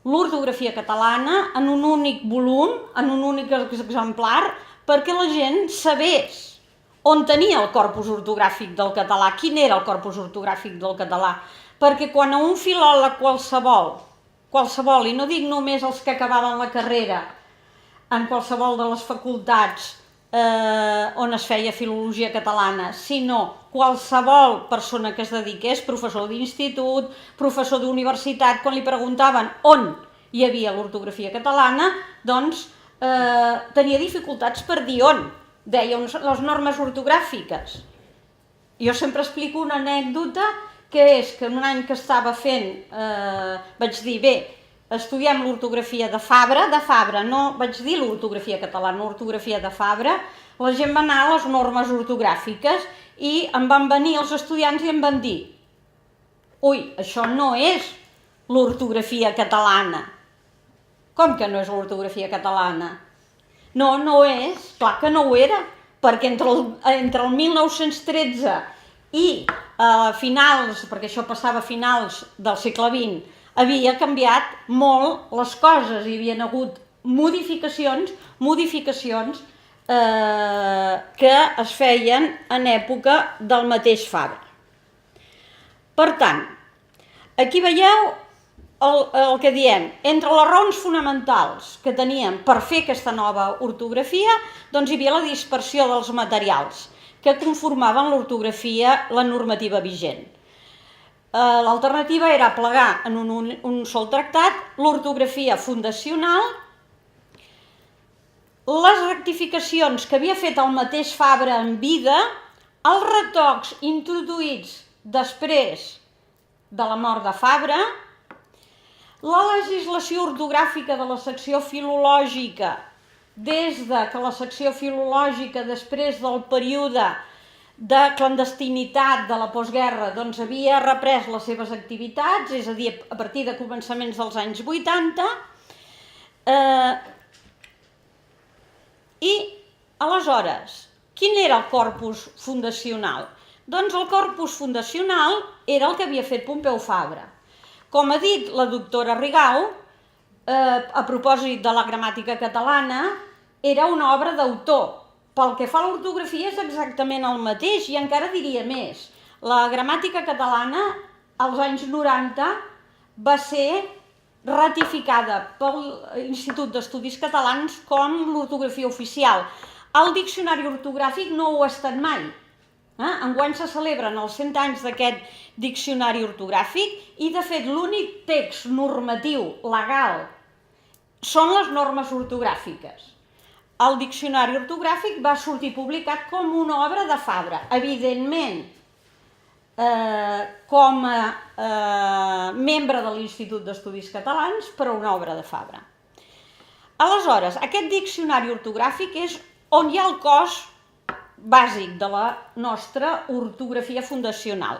l'ortografia catalana en un únic volum, en un únic exemplar, perquè la gent sabés on tenia el corpus ortogràfic del català, quin era el corpus ortogràfic del català, perquè quan a un filòleg qualsevol, i no dic només els que acabaven la carrera en qualsevol de les facultats on es feia filologia catalana, sinó qualsevol persona que es dediqués, professor d'institut, professor d'universitat, quan li preguntaven on hi havia l'ortografia catalana, doncs tenia dificultats per dir on. Deia les normes ortogràfiques. Jo sempre explico una anècdota que és que un any que estava fent, vaig dir, bé, estudiem l'ortografia de Fabra, no vaig dir l'ortografia catalana, l'ortografia de Fabra, la gent va anar a les normes ortogràfiques i em van venir els estudiants i em van dir: ui, això no és l'ortografia catalana. Com que no és l'ortografia catalana? No, no és, clar que no ho era, perquè entre el 1913 i finals, perquè això passava a finals del segle XX, havia canviat molt les coses, hi havia hagut modificacions que es feien en època del mateix Fabra. Per tant, aquí veieu el que diem, entre les raons fonamentals que teníem per fer aquesta nova ortografia, doncs hi havia la dispersió dels materials que conformaven l'ortografia, la normativa vigent. L'alternativa era plegar en un sol tractat l'ortografia fundacional, les rectificacions que havia fet el mateix Fabra en vida, els retocs introduïts després de la mort de Fabra, la legislació ortogràfica de la secció filològica, des que la secció filològica, després del període de clandestinitat de la postguerra, doncs havia reprès les seves activitats, és a dir, a partir de començaments dels anys 80, i aleshores, quin era el corpus fundacional? Doncs el corpus fundacional era el que havia fet Pompeu Fabra. Com ha dit la doctora Rigau, a propòsit de la gramàtica catalana, era una obra d'autor. Pel que fa a l'ortografia és exactament el mateix i encara diria més. La gramàtica catalana als anys 90 va ser ratificada pel Institut d'Estudis Catalans com l'ortografia oficial. El diccionari ortogràfic no ho ha estat mai. Enguany se celebren els 100 anys d'aquest diccionari ortogràfic i, de fet, l'únic text normatiu legal són les normes ortogràfiques. El diccionari ortogràfic va sortir publicat com una obra de Fabra, evidentment com a membre de l'Institut d'Estudis Catalans, però una obra de Fabra. Aleshores, aquest diccionari ortogràfic és on hi ha el cos bàsic de la nostra ortografia fundacional,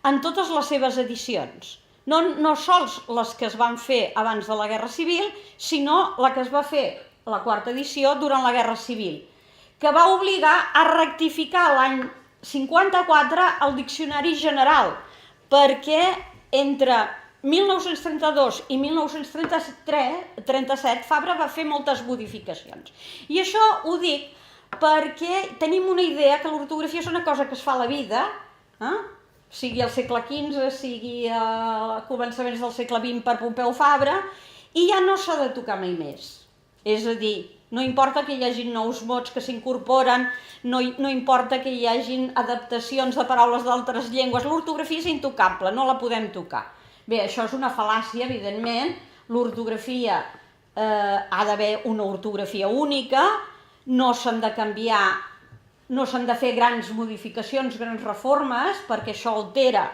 en totes les seves edicions. No sols les que es van fer abans de la Guerra Civil, sinó la que es va fer, la quarta edició, durant la Guerra Civil, que va obligar a rectificar l'any 54 el Diccionari General, perquè entre 1932 i 1937 Fabra va fer moltes modificacions. I això ho dic perquè tenim una idea que l'ortografia és una cosa que es fa a la vida, sigui al segle XV, sigui a començaments del segle XX per Pompeu Fabra, i ja no s'ha de tocar mai més. És a dir, no importa que hi hagi nous mots que s'incorporen, no importa que hi hagi adaptacions de paraules d'altres llengües, l'ortografia és intocable, no la podem tocar. Bé, això és una fal·làcia, evidentment, l'ortografia ha d'haver una ortografia única, no s'han de canviar, no s'han de fer grans modificacions, grans reformes, perquè això altera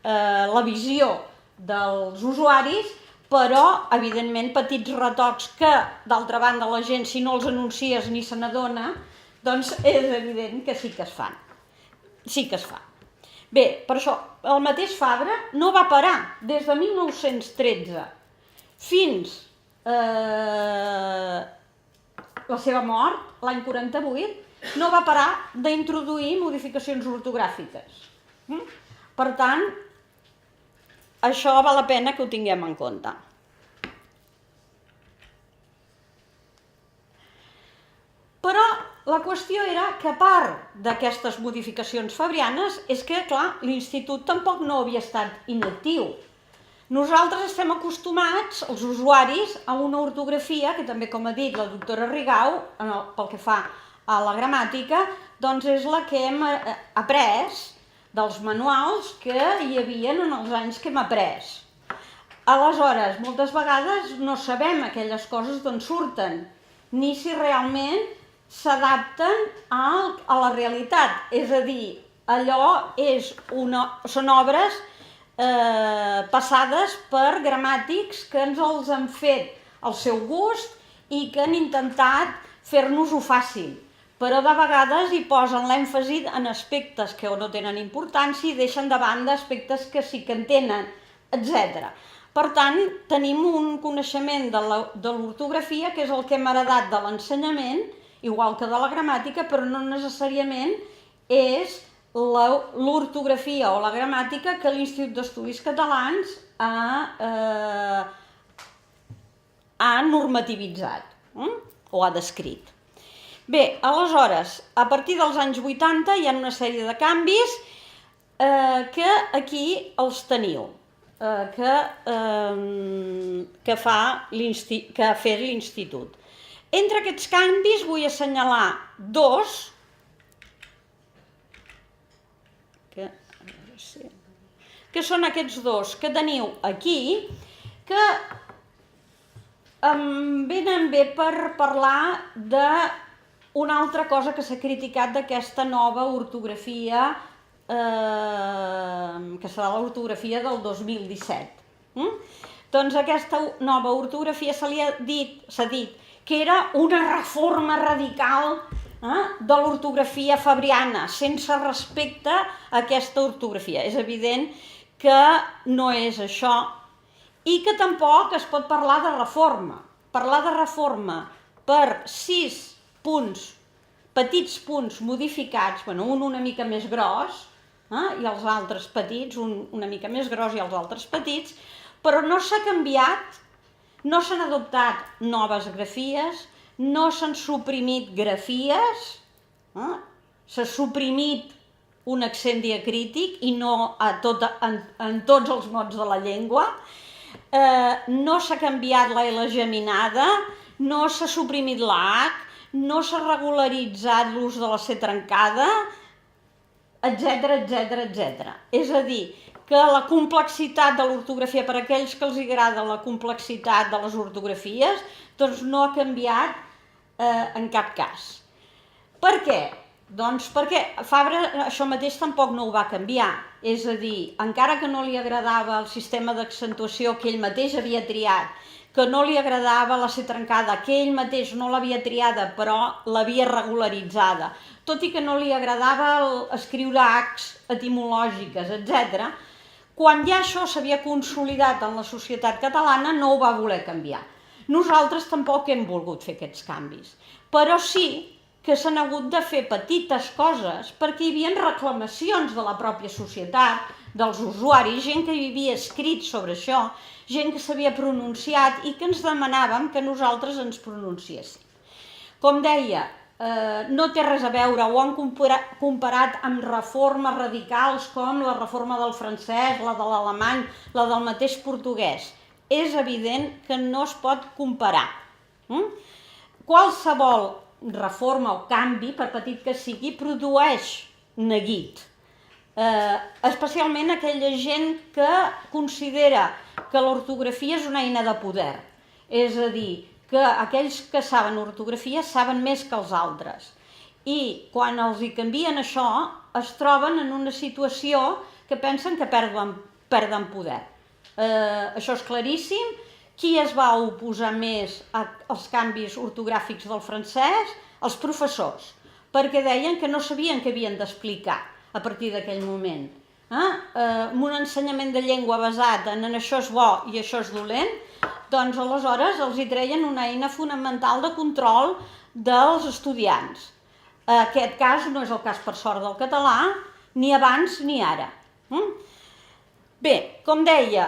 la visió dels usuaris, però, evidentment, petits retocs que, d'altra banda, la gent, si no els anuncies ni se n'adona, doncs és evident que sí que es fan. Sí que es fa. Bé, per això, el mateix Fabra no va parar des de 1913 fins la seva mort, l'any 48, no va parar d'introduir modificacions ortogràfiques. Per tant, això val la pena que ho tinguem en compte. Però la qüestió era que, a part d'aquestes modificacions fabrianes, és que, clar, l'Institut tampoc no havia estat inactiu. Nosaltres estem acostumats, els usuaris, a una ortografia, que també, com ha dit la doctora Rigau, pel que fa a la gramàtica, doncs és la que hem après dels manuals que hi havia en els anys que hem après. Aleshores, moltes vegades no sabem aquelles coses d'on surten, ni si realment s'adapten a la realitat. És a dir, allò són obres passades per gramàtics que ens els han fet al seu gust i que han intentat fer-nos-ho fàcil. Però de vegades hi posen l'èmfasi en aspectes que no tenen importància i deixen de banda aspectes que sí que en tenen, etc. Per tant, tenim un coneixement de l'ortografia que és el que hem heredat de l'ensenyament, igual que de la gramàtica, però no necessàriament és l'ortografia o la gramàtica que l'Institut d'Estudis Catalans ha normativitzat o ha descrit. Bé, aleshores, a partir dels anys 80 hi ha una sèrie de canvis que aquí els teniu, que ha fet l'Institut. Entre aquests canvis vull assenyalar dos, que són aquests dos que teniu aquí, que em venen bé per parlar d'una altra cosa que s'ha criticat d'aquesta nova ortografia, que serà l'ortografia del 2017. Doncs aquesta nova ortografia s'ha dit que era una reforma radical de l'ortografia fabriana, sense respecte a aquesta ortografia. És evident que no és això i que tampoc es pot parlar de reforma. Parlar de reforma per 6 punts, petits punts modificats, un una mica més gros i els altres petits, un una mica més gros i els altres petits, però no s'ha canviat, no s'han adoptat noves grafies, no s'han suprimit grafies, s'ha suprimit un accent diacrític i no en tots els mots de la llengua, no s'ha canviat la L geminada, no s'ha suprimit la H, no s'ha regularitzat l'ús de la C trencada, etc. És a dir, que la complexitat de l'ortografia, per a aquells que els agrada la complexitat de les ortografies, doncs no ha canviat en cap cas. Per què? Doncs perquè Fabra això mateix tampoc no ho va canviar. És a dir, encara que no li agradava el sistema d'accentuació que ell mateix havia triat, que no li agradava la C trencada, que ell mateix no l'havia triada però l'havia regularitzada, tot i que no li agradava escriure Hs etimològiques, etc., quan ja això s'havia consolidat en la societat catalana no ho va voler canviar. Nosaltres tampoc hem volgut fer aquests canvis, però sí que s'han hagut de fer petites coses perquè hi havia reclamacions de la pròpia societat, dels usuaris, gent que hi havia escrit sobre això, gent que s'havia pronunciat i que ens demanàvem que nosaltres ens pronunciéssim. Com deia, no té res a veure, ho han comparat amb reformes radicals com la reforma del francès, la de l'alemany, la del mateix portuguès. És evident que no es pot comparar. Qualsevol reforma o canvi, per petit que sigui, produeix neguit. Especialment aquella gent que considera que l'ortografia és una eina de poder. És a dir, que aquells que saben ortografia saben més que els altres. I quan els hi canvien això, es troben en una situació que pensen que perden poder. Això és claríssim. Qui es va oposar més als canvis ortogràfics del francès? Els professors, perquè deien que no sabien què havien d'explicar a partir d'aquell moment. Amb un ensenyament de llengua basat en això és bo i això és dolent, doncs aleshores els hi treien una eina fonamental de control dels estudiants. Aquest cas no és el cas, per sort, del català, ni abans ni ara. Bé, com deia,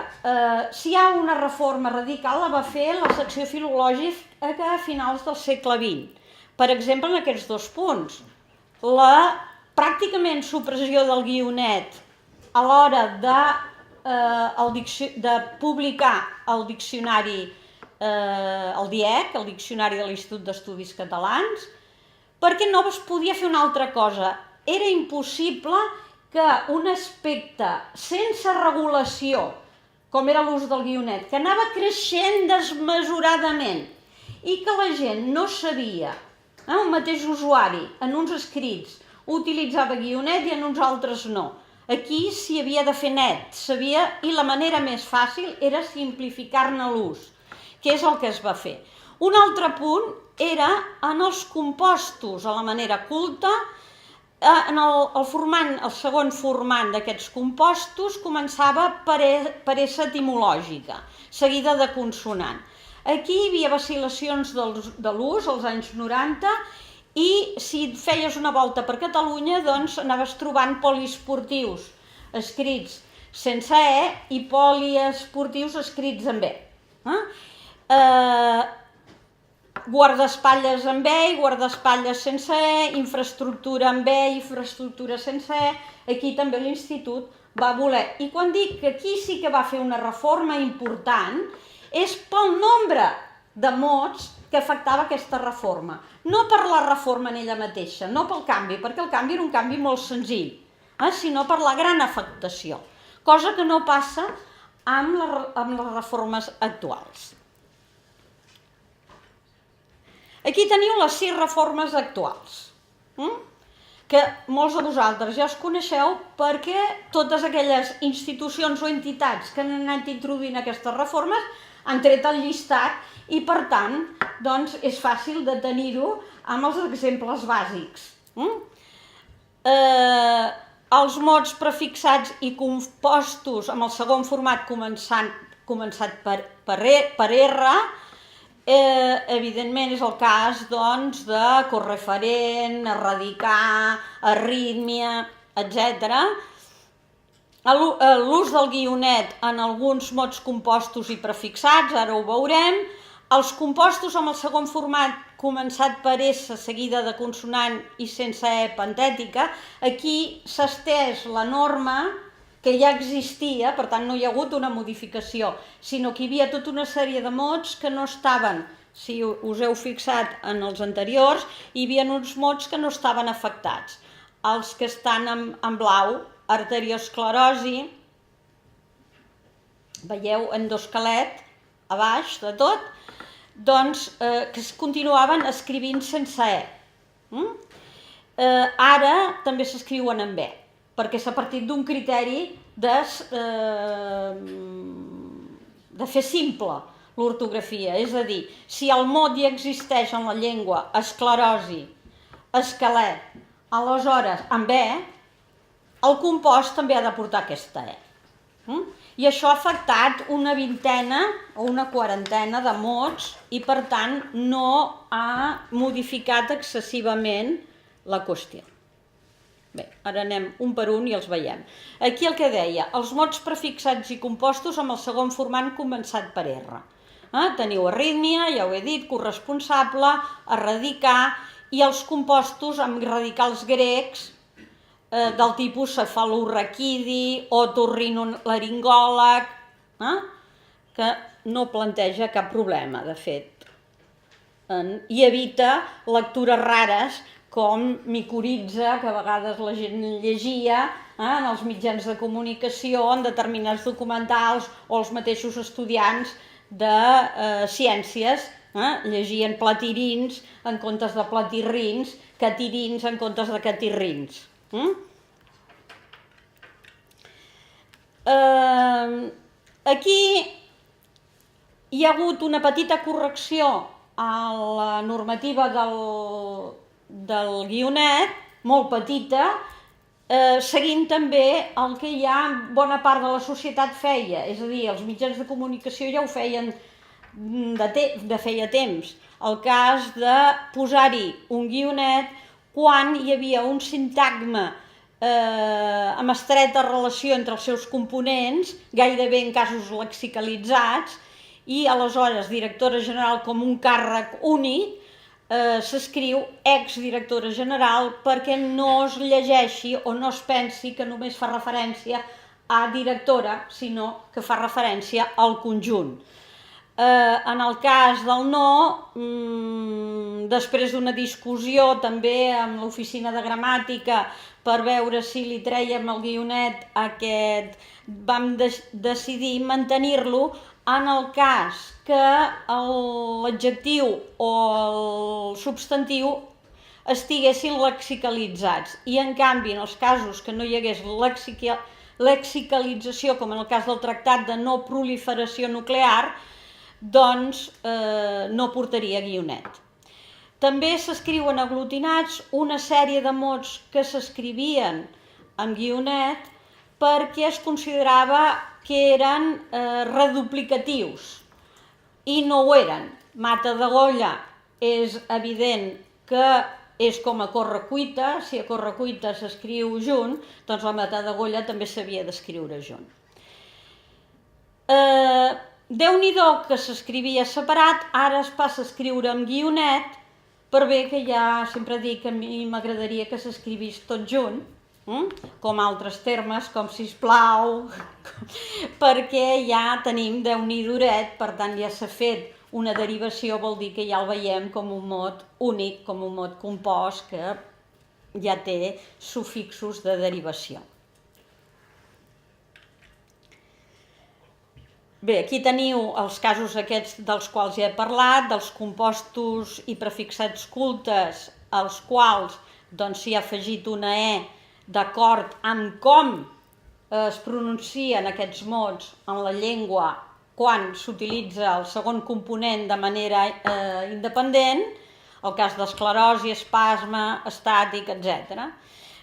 si hi ha una reforma radical la va fer la secció filològica a finals del segle XX. Per exemple, en aquests dos punts. La pràcticament supressió del guionet a l'hora de publicar el diccionari, el DIEC, el Diccionari de l'Institut d'Estudis Catalans, perquè no es podia fer una altra cosa. Era impossible que un aspecte sense regulació, com era l'ús del guionet, que anava creixent desmesuradament i que la gent no sabia, el mateix usuari en uns escrits utilitzava guionet i en uns altres no. Aquí s'hi havia de fer net, i la manera més fàcil era simplificar-ne l'ús, que és el que es va fer. Un altre punt era en els compostos, a la manera culta. En el segon formant d'aquests compostos començava per S etimològica, seguida de consonant. Aquí hi havia vacil·lacions de l'ús als anys 90 i si feies una volta per Catalunya doncs anaves trobant poliesportius escrits sense E i poliesportius escrits amb E. Guardaespatlles amb E i guardaespatlles sense E, infraestructura amb E i infraestructura sense E. Aquí també l'Institut va voler. I quan dic que aquí sí que va fer una reforma important, és pel nombre de mots que afectava aquesta reforma. No per la reforma en ella mateixa, no pel canvi, perquè el canvi era un canvi molt senzill, sinó per la gran afectació, cosa que no passa amb les reformes actuals. Aquí teniu les 6 reformes actuals, que molts de vosaltres ja us coneixeu perquè totes aquelles institucions o entitats que han anat introduint aquestes reformes han tret el llistat i, per tant, doncs és fàcil de tenir-ho amb els exemples bàsics. Els mots prefixats i compostos amb el segon format començat per R, evidentment és el cas de correferent, erradicar, arrítmia, etc. L'ús del guionet en alguns mots compostos i prefixats, ara ho veurem. Els compostos amb el segon format començat per S seguida de consonant i sense E pentètica, aquí s'ha estès la norma que ja existia, per tant no hi ha hagut una modificació, sinó que hi havia tota una sèrie de mots que no estaven, si us heu fixat en els anteriors, hi havia uns mots que no estaven afectats. Els que estan en blau, arteriosclerosi, veieu endosquelet, a baix de tot, doncs que es continuaven escrivint sense E. Ara també s'escriuen amb E, perquè s'ha partit d'un criteri de fer simple l'ortografia, és a dir, si el mot ja existeix en la llengua, esclerosi, esquelet, aleshores amb E, el compost també ha de portar aquesta E. I això ha afectat una vintena o una quarantena de mots i per tant no ha modificat excessivament la qüestió. Bé, ara anem un per un i els veiem. Aquí el que deia, els mots prefixats i compostos amb el segon formant començat per R. Teniu arrítmia, ja ho he dit, corresponsable, erradicar, i els compostos amb radicals grecs del tipus cefalorraquidi, otorrinolaringòleg, que no planteja cap problema, de fet, i evita lectures rares com micoritza, que a vegades la gent llegia en els mitjans de comunicació, en determinats documentals, o els mateixos estudiants de ciències llegien platirins en comptes de platirrins, catirins en comptes de catirrins. Aquí hi ha hagut una petita correcció a la normativa del guionet, molt petita, seguint també el que ja bona part de la societat feia, és a dir, els mitjans de comunicació ja ho feien de feia temps. El cas de posar-hi un guionet quan hi havia un sintagma amb estreta relació entre els seus components, gairebé en casos lexicalitzats, i aleshores directora general com un càrrec únic, s'escriu exdirectora general perquè no es llegeixi o no es pensi que només fa referència a directora, sinó que fa referència al conjunt. En el cas del no, després d'una discussió també amb l'oficina de gramàtica per veure si li trèiem el guionet aquest, vam decidir mantenir-lo en el cas que l'adjectiu o el substantiu estiguessin lexicalitzats i en canvi en els casos que no hi hagués lexicalització, com en el cas del tractat de no proliferació nuclear, doncs no portaria guionet. També s'escriuen aglutinats una sèrie de mots que s'escrivien amb guionet perquè es considerava que eren reduplicatius i no ho eren. Mata d'agolla és evident que és com a correcuita, si a correcuita s'escriu junt, doncs la mata d'agolla també s'havia d'escriure junt. Déu-n'hi-do que s'escrivia separat, ara es passa a escriure amb guionet, per bé que ja sempre dic que a mi m'agradaria que s'escrivís tot junt, com altres termes, com sisplau, perquè ja tenim Déu-n'hi-doret, per tant ja s'ha fet una derivació, vol dir que ja el veiem com un mot únic, com un mot compost que ja té sufixos de derivació. Bé, aquí teniu els casos aquests dels quals ja he parlat, dels compostos i prefixats cultes, als quals s'hi ha afegit una E d'acord amb com es pronuncien aquests mots en la llengua quan s'utilitza el segon component de manera independent, el cas d'esclerosi, espasme, estàtic, etc.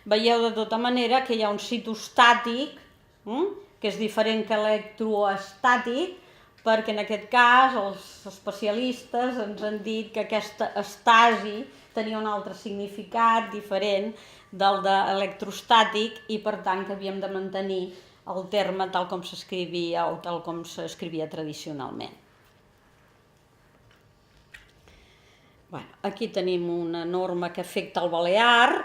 Veieu de tota manera que hi ha un citostàtic, que és diferent que electroestàtic, perquè en aquest cas els especialistes ens han dit que aquesta estasi tenia un altre significat diferent del d'electrostàtic i per tant que havíem de mantenir el terme tal com s'escrivia o tal com s'escrivia tradicionalment. Aquí tenim una norma que afecta el balear,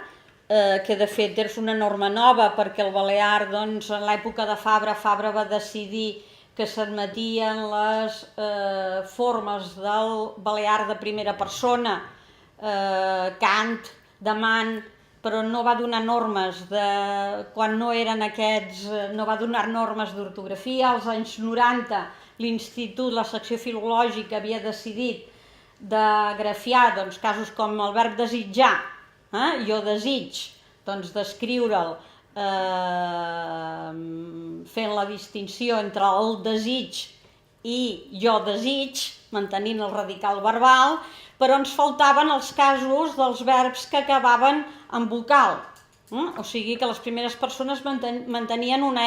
que de fet és una norma nova perquè el balear, doncs, en l'època de Fabra va decidir que s'admetien les formes del balear de primera persona, cant, demant, però no va donar normes quan no eren aquests, no va donar normes d'ortografia. Als anys 90 l'institut, la secció filològica havia decidit de grafiar casos com el verb desitjar, jo desig, doncs d'escriure'l fent la distinció entre el desig i jo desig, mantenint el radical verbal, però ens faltaven els casos dels verbs que acabaven en vocal. O sigui que les primeres persones mantenien una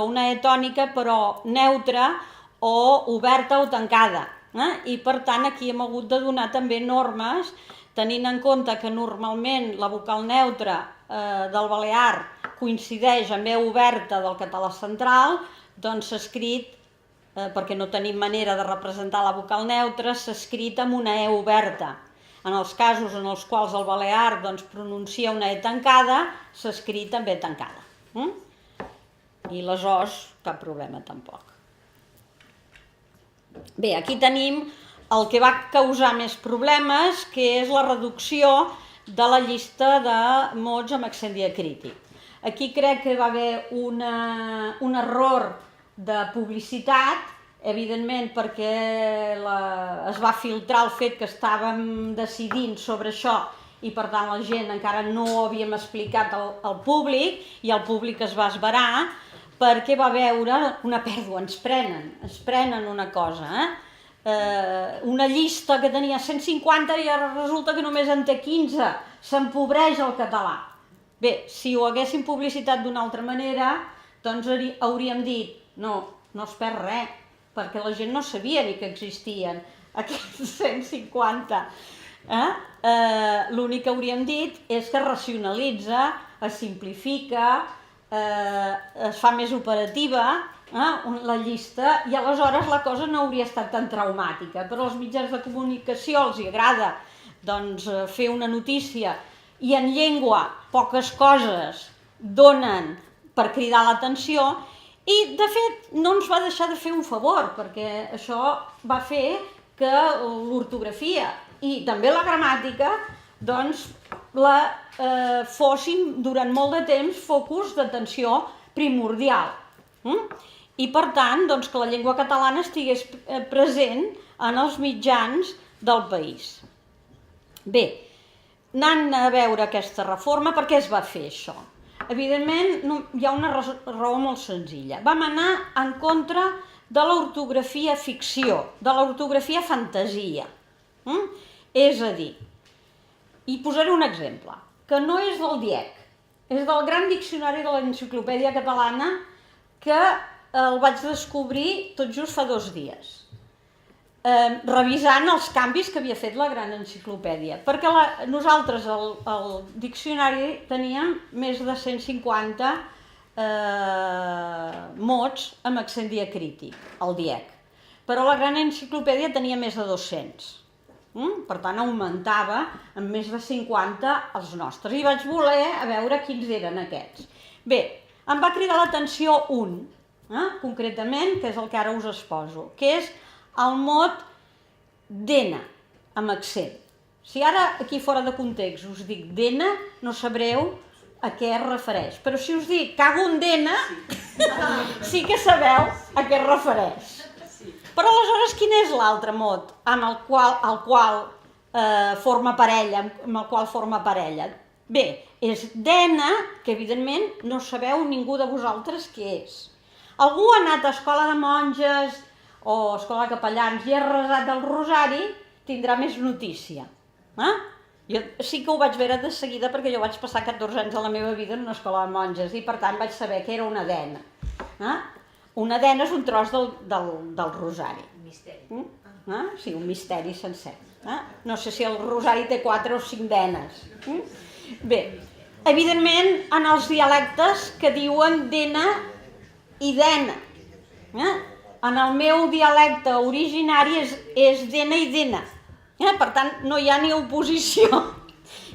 una E tònica però neutra o oberta o tancada. I per tant aquí hem hagut de donar també normes, tenint en compte que normalment la vocal neutra del balear coincideix amb E oberta del català central, doncs s'ha escrit, perquè no tenim manera de representar la vocal neutra, s'ha escrit amb una E oberta. En els casos en els quals el balear pronuncia una E tancada, s'ha escrit amb E tancada. I les Os, cap problema tampoc. Bé, aquí tenim el que va causar més problemes, que és la reducció de la llista de mots amb accent diacrític. Aquí crec que va haver un error de publicitat, evidentment perquè es va filtrar el fet que estàvem decidint sobre això i per tant la gent encara no ho havíem explicat al públic i el públic es va esverar perquè va veure una pèrdua, ens prenen una cosa, una llista que tenia 150 i ara resulta que només en té 15, s'empobreix el català. Bé, si ho haguéssim publicitat d'una altra manera, doncs hauríem dit, no es perd res, perquè la gent no sabia ni que existien aquests 150. L'únic que hauríem dit és que es racionalitza, es simplifica, es fa més operativa la llista i aleshores la cosa no hauria estat tan traumàtica. Però als mitjans de comunicació els agrada fer una notícia i en llengua poques coses donen per cridar l'atenció i de fet no ens va deixar de fer un favor perquè això va fer que l'ortografia i també la gramàtica fossin durant molt de temps focus d'atenció primordial. I per tant que la llengua catalana estigués present en els mitjans del país. Bé, anant a veure aquesta reforma, per què es va fer això? Evidentment hi ha una raó molt senzilla. Vam anar en contra de l'ortografia ficció, de l'ortografia fantasia. És a dir, i posaré un exemple, que no és del DIEC, és del Gran Diccionari de l'Enciclopèdia Catalana que el vaig descobrir tot just fa 2 dies, revisant els canvis que havia fet la Gran Enciclopèdia, perquè nosaltres al diccionari teníem més de 150 mots amb accent diacrític, el DIEC, però la Gran Enciclopèdia tenia més de 200. Per tant, augmentava amb més de 50 els nostres. I vaig voler a veure quins eren aquests. Bé, em va cridar l'atenció un, concretament, que és el que ara us exposo, que és el mot dena, amb accent. Si ara, aquí fora de context, us dic dena, no sabreu a què es refereix. Però si us dic cago en dena, sí que sabeu a què es refereix. Però aleshores quin és l'altre mot amb el qual forma parella? Bé, és dena, que evidentment no sabeu ningú de vosaltres què és. Algú ha anat a escola de monges o escola de capellans i ha resat el rosari, tindrà més notícia. Jo sí que ho vaig veure de seguida perquè jo vaig passar 14 anys de la meva vida en una escola de monges i per tant vaig saber que era una dena. Una dena és un tros del rosari. Un misteri. Sí, un misteri sencer. No sé si el rosari té 4 o 5 denes. Bé, evidentment en els dialectes que diuen dena i dena. En el meu dialecte originari és dena i dena. Per tant, no hi ha ni oposició.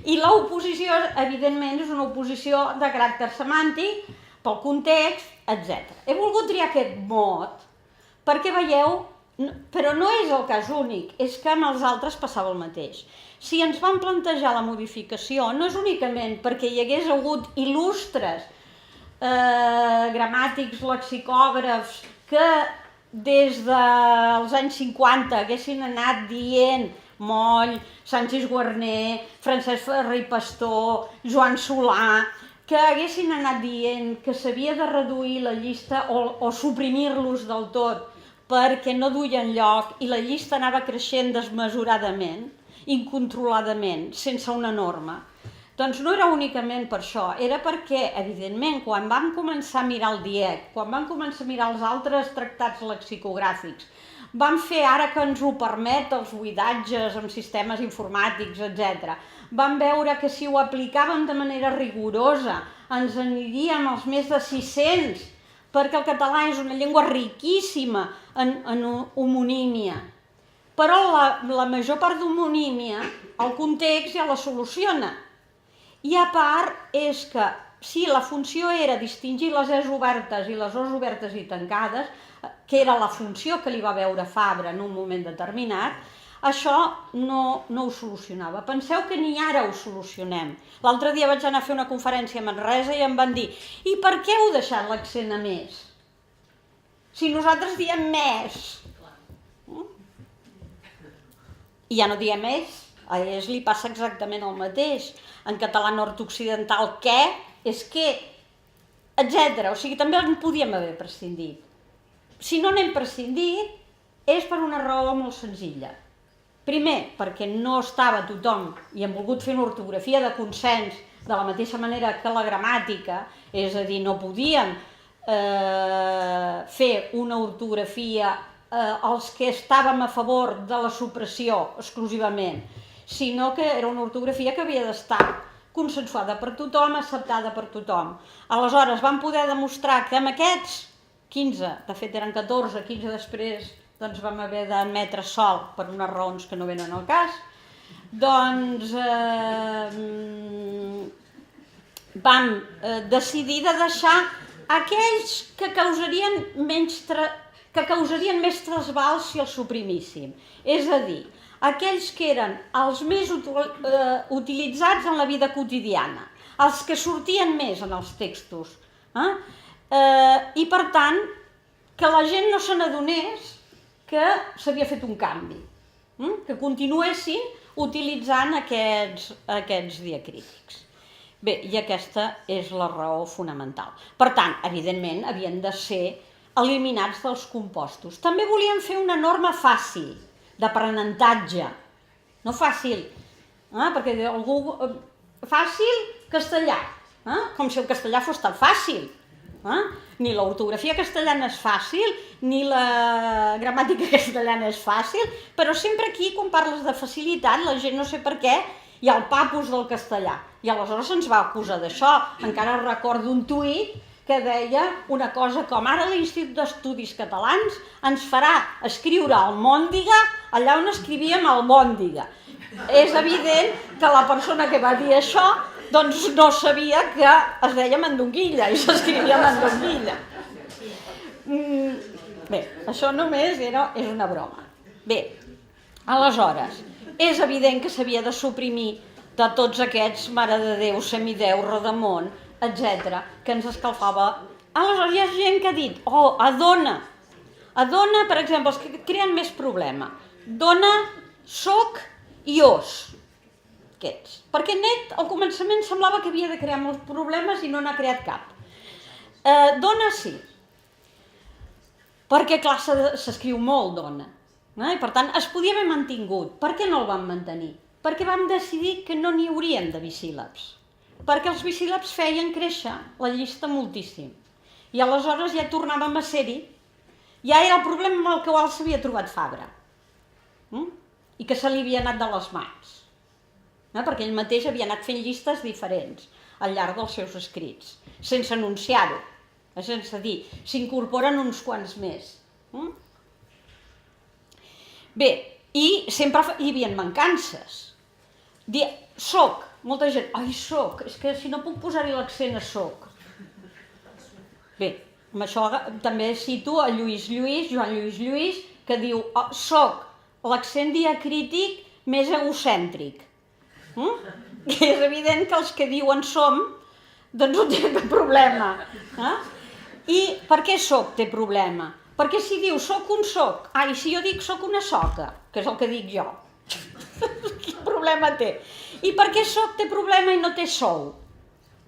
I l'oposició, evidentment, és una oposició de caràcter semàntic, pel context, etc. He volgut triar aquest mot perquè veieu, però no és el cas únic, és que amb els altres passava el mateix. Si ens van plantejar la modificació, no és únicament perquè hi hagués hagut il·lustres gramàtics, lexicògrafs, que des dels anys 50 haguessin anat dient Moll, Sánchez Guarner, Francesc Ferrer i Pastor, Joan Solà, que haguessin anat dient que s'havia de reduir la llista o suprimir-los del tot perquè no duien lloc i la llista anava creixent desmesuradament, incontroladament, sense una norma. Doncs no era únicament per això, era perquè, evidentment, quan vam començar a mirar el DIEC, quan vam començar a mirar els altres tractats lexicogràfics, vam fer, ara que ens ho permet, els buidatges amb sistemes informàtics, etc. Vam veure que si ho aplicàvem de manera rigorosa ens aniríem als més de 600, perquè el català és una llengua riquíssima en homonímia. Però la major part d'homonímia, el context ja la soluciona. I a part és que si la funció era distingir les es obertes i les os obertes i tancades, que era la funció que li va veure Fabra en un moment determinat, això no ho solucionava. Penseu que ni ara ho solucionem. L'altre dia vaig anar a fer una conferència a Manresa i em van dir «I per què heu deixat l'accent a més? Si nosaltres diem més». I ja no diem més, a ells li passa exactament el mateix. En català nord-occidental, què és què, etc. O sigui, també en podíem haver prescindit. Si no n'hem prescindit, és per una raó molt senzilla. Primer, perquè no estava tothom i hem volgut fer una ortografia de consens de la mateixa manera que la gramàtica, és a dir, no podíem fer una ortografia els que estàvem a favor de la supressió exclusivament, sinó que era una ortografia que havia d'estar consensuada per tothom, acceptada per tothom. Aleshores vam poder demostrar que amb aquests 15, de fet eren 14, 15 després doncs vam haver d'admetre sol per unes raons que no venen al cas, doncs vam decidir de deixar aquells que causarien més trasbals si els suprimíssim. És a dir, aquells que eren els més utilitzats en la vida quotidiana, els que sortien més en els textos. I per tant, que la gent no se n'adonés que s'havia fet un canvi, que continuessin utilitzant aquests diacrítics. Bé, i aquesta és la raó fonamental. Per tant, evidentment, havien de ser eliminats dels compostos. També volíem fer una norma fàcil, d'aprenentatge, no fàcil, perquè algú... Fàcil, castellà, com si el castellà fos tan fàcil. Ni l'ortografia castellana és fàcil, ni la gramàtica castellana és fàcil, però sempre aquí, quan parles de facilitat, la gent no sé per què hi ha el papus del castellà. I aleshores se'ns va acusar d'això. Encara recordo un tuit que deia una cosa com ara l'Institut d'Estudis Catalans ens farà escriure Almòndiga allà on escrivíem Almòndiga. És evident que la persona que va dir això doncs no sabia que es deia Mandonguilla i s'escrivia Mandonguilla. Bé, això només és una broma. Bé, aleshores, és evident que s'havia de suprimir de tots aquests Mare de Déu, Semidéu, Rodamont, etc., que ens escalfava. Aleshores hi ha gent que ha dit, adona. Adona, per exemple, els que creen més problema. Dona, soc i os. Aquests. Perquè net, al començament semblava que havia de crear molts problemes i no n'ha creat cap. Dona sí. Perquè, clar, s'escriu molt dona. I, per tant, es podia haver mantingut. Per què no el vam mantenir? Perquè vam decidir que no n'hi haurien de bisíl·labs. Perquè els bisíl·labs feien créixer la llista moltíssim. I aleshores ja tornàvem a ser-hi. Ja era el problema amb el qual s'havia trobat Fabra. I que se li havia anat de les mans. Perquè ell mateix havia anat fent llistes diferents al llarg dels seus escrits, sense anunciar-ho, sense dir, s'incorporen uns quants més. Bé, i sempre hi havia mancances. Soc, molta gent, ai, soc, és que si no puc posar-hi l'accent a soc. Bé, amb això també cito a Joan Lluís Lluís, que diu, soc l'accent diacrític més egocèntric. I és evident que els que diuen som, doncs no tenen cap problema. I per què soc té problema? Perquè si diu soc un soc, i si jo dic soc una soca, que és el que dic jo, quin problema té? I per què soc té problema i no té sou?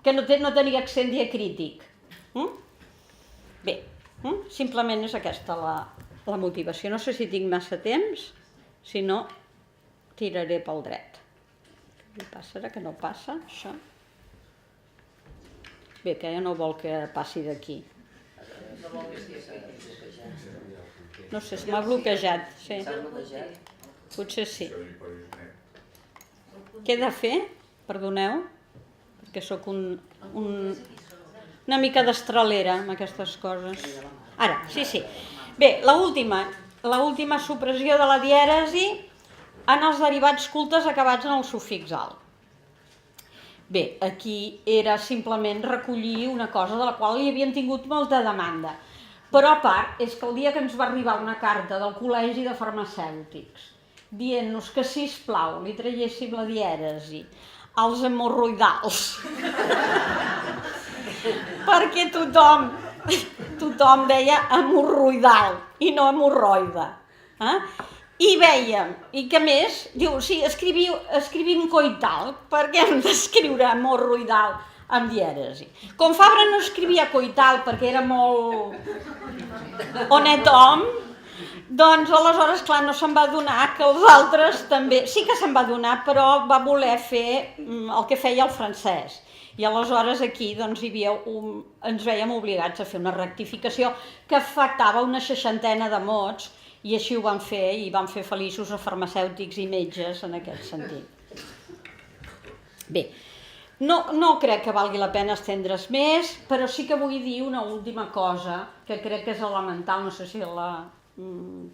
Que no tenia accent diacrític. Bé, simplement és aquesta la motivació. No sé si tinc massa temps, si no, tiraré pel dret. Què passarà, que no passa, això? Bé, que ja no vol que passi d'aquí. No sé, se m'ha bloquejat. Sí. Potser sí. Què he de fer? Perdoneu, perquè sóc una mica destralera amb aquestes coses. Ara, sí. Bé, l'última supressió de la dièresi en els derivats cultes acabats en el sufix alt. Bé, aquí era simplement recollir una cosa de la qual hi havien tingut molta demanda. Però a part, és que el dia que ens va arribar una carta del Col·legi de Farmacèutics dient-nos que, sisplau, li traiéssim la dièresi als hemorroidals, perquè tothom deia hemorroidal i no hemorroide. I vèiem, i que més, diu, sí, escrivim coital, perquè hem d'escriure hemorroidal amb dièresi. Com Fabra no escrivia coital perquè era molt honet hom, doncs aleshores, clar, no se'n va adonar que els altres també... Sí que se'n va adonar, però va voler fer el que feia el francès. I aleshores aquí doncs, ens vèiem obligats a fer una rectificació que afectava una 60ena de mots, i així ho van fer, i van fer feliços a farmacèutics i metges en aquest sentit. Bé, no crec que valgui la pena estendre's més, però sí que vull dir una última cosa que crec que és elemental, no sé si a la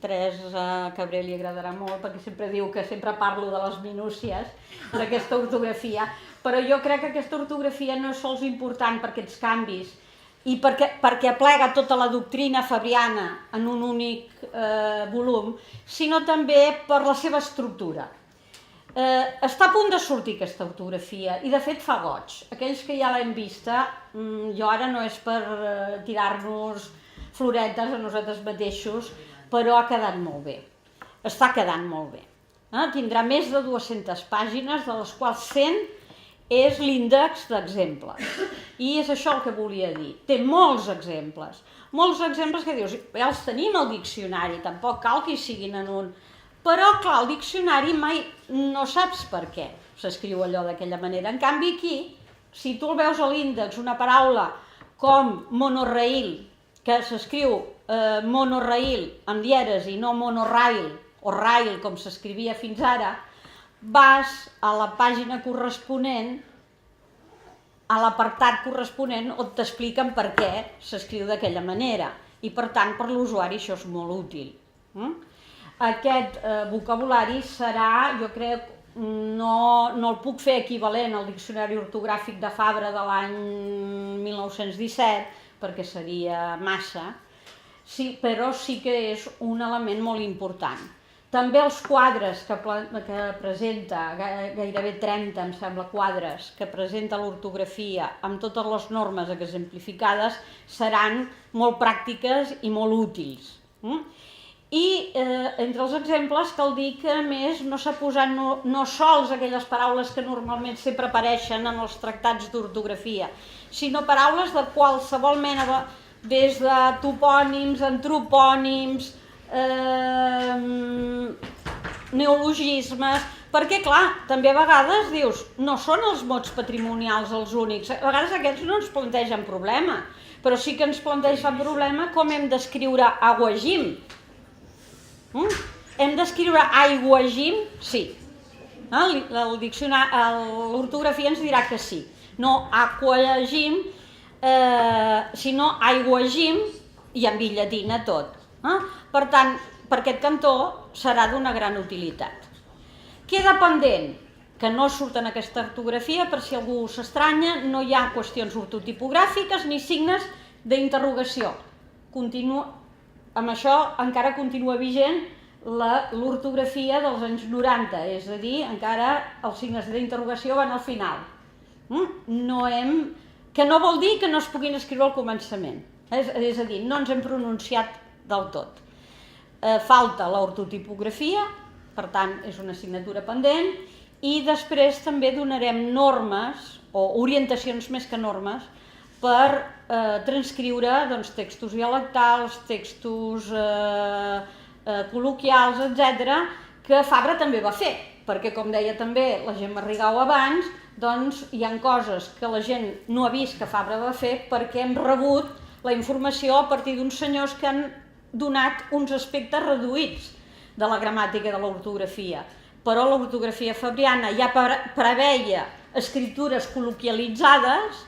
Teresa Cabré li agradarà molt, perquè sempre diu que sempre parlo de les minúcies d'aquesta ortografia, però jo crec que aquesta ortografia no és sols important per aquests canvis, i perquè aplega tota la doctrina fabriana en un únic volum, sinó també per la seva estructura. Està a punt de sortir aquesta ortografia i de fet fa goig. Aquells que ja l'hem vista, jo ara no és per tirar-nos floretes a nosaltres mateixos, però ha quedat molt bé. Està quedant molt bé. Tindrà més de 200 pàgines, de les quals 100 és l'índex d'exemples. I és això el que volia dir. Té molts exemples que dius, ja els tenim al diccionari, tampoc cal que hi siguin en un... Però, clar, el diccionari mai no saps per què s'escriu allò d'aquella manera. En canvi, aquí, si tu el veus a l'índex, una paraula com monorail, que s'escriu monorail amb dièresi, no monorail, o rail, com s'escrivia fins ara, vas a la pàgina corresponent, a l'apartat corresponent, on t'expliquen per què s'escriu d'aquella manera. I, per tant, per l'usuari això és molt útil. Aquest vocabulari serà, jo crec, no el puc fer equivalent al diccionari ortogràfic de Fabra de l'any 1917, perquè seria massa, però sí que és un element molt important. També els quadres que presenta, gairebé 30, em sembla, quadres que presenta l'ortografia amb totes les normes exemplificades seran molt pràctiques i molt útils. I entre els exemples cal dir que a més no s'ha posat no sols aquelles paraules que normalment sempre apareixen en els tractats d'ortografia, sinó paraules de qualsevol mena, des de topònims, antropònims, neologismes, perquè clar, també a vegades dius, no són els mots patrimonials els únics, a vegades aquests no ens plantegen problema, però sí que ens plantegen problema com hem d'escriure aguagim. Hem d'escriure aiguagim? Sí. L'ortografia ens dirà que sí. No aquagim, sinó aiguagim i en billatina tot. Per tant, per aquest cantó serà d'una gran utilitat. Queda pendent que no surt en aquesta ortografia, per si algú s'estranya, no hi ha qüestions ortotipogràfiques ni signes d'interrogació. Amb això encara continua vigent l'ortografia dels anys 90, és a dir, encara els signes d'interrogació van al final. Que no vol dir que no es puguin escriure al començament, és a dir, no ens hem pronunciat del tot. Falta l'ortotipografia, per tant és una assignatura pendent, i després també donarem normes, o orientacions més que normes, per transcriure textos dialectals, textos col·loquials, etc., que Fabra també va fer, perquè com deia també la Gemma Rigau abans, doncs hi ha coses que la gent no ha vist que Fabra va fer perquè hem rebut la informació a partir d'uns senyors que han donat uns aspectes reduïts de la gramàtica i de l'ortografia. Però l'ortografia fabriana ja preveia escritures col·loquialitzades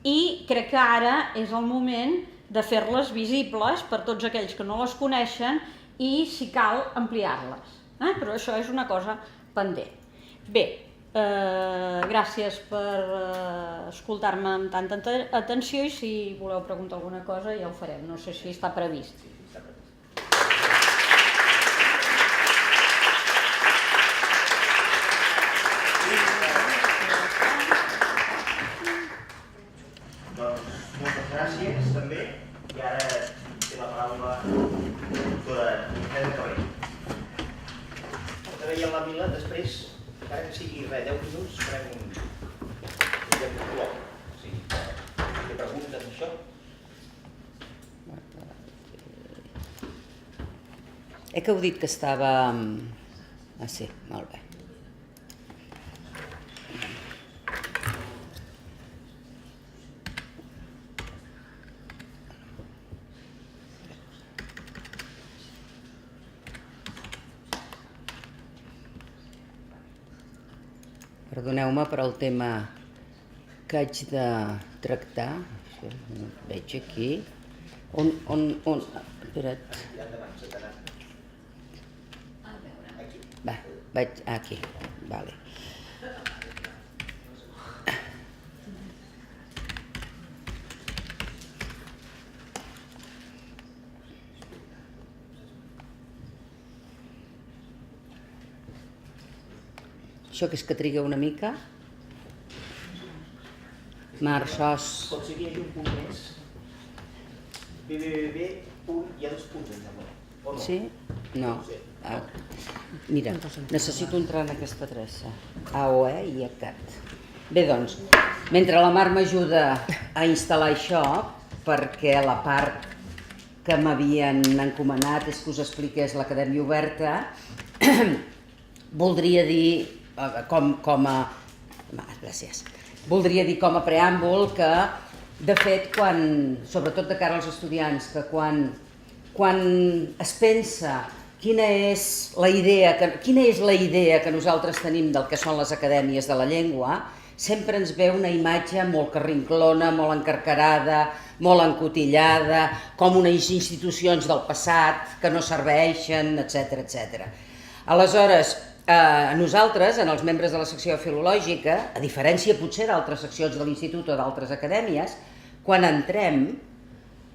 i crec que ara és el moment de fer-les visibles per tots aquells que no les coneixen i, si cal, ampliar-les. Però això és una cosa pendent. Bé, gràcies per escoltar-me amb tanta atenció i si voleu preguntar alguna cosa ja ho farem, no sé si està previst. Moltes gràcies també i ara té la paraula la doctora Helena Cabell. Que deia la Mila, després, encara que sigui 10 minuts, farem un bloc. Si té preguntes d'això. Que heu dit que estava... Ah, sí, molt bé. Perdoneu-me, però el tema que haig de tractar, això no ho veig aquí, espera't. Va, vaig aquí, vale. Això que és que triga una mica? Marxós. Pot ser que hi hagi un punt més. www. Hi ha 2 punts, em sembla. O no? Sí? No. Mira, necessito entrar en aquesta adreça. AOE i ECAT. Bé, doncs, mentre la Mar m'ajuda a instal·lar això, perquè la part que m'havien encomanat és que us expliqués l'Acadèmia Oberta, voldria dir Voldria dir com a preàmbul que, de fet, sobretot de cara als estudiants, que quan es pensa quina és la idea que nosaltres tenim del que són les acadèmies de la llengua, sempre ens ve una imatge molt carrinclona, molt encarcarada, molt encotillada, com unes institucions del passat que no serveixen, etc. Aleshores, nosaltres, en els membres de la secció filològica, a diferència potser d'altres seccions de l'institut o d'altres acadèmies, quan entrem,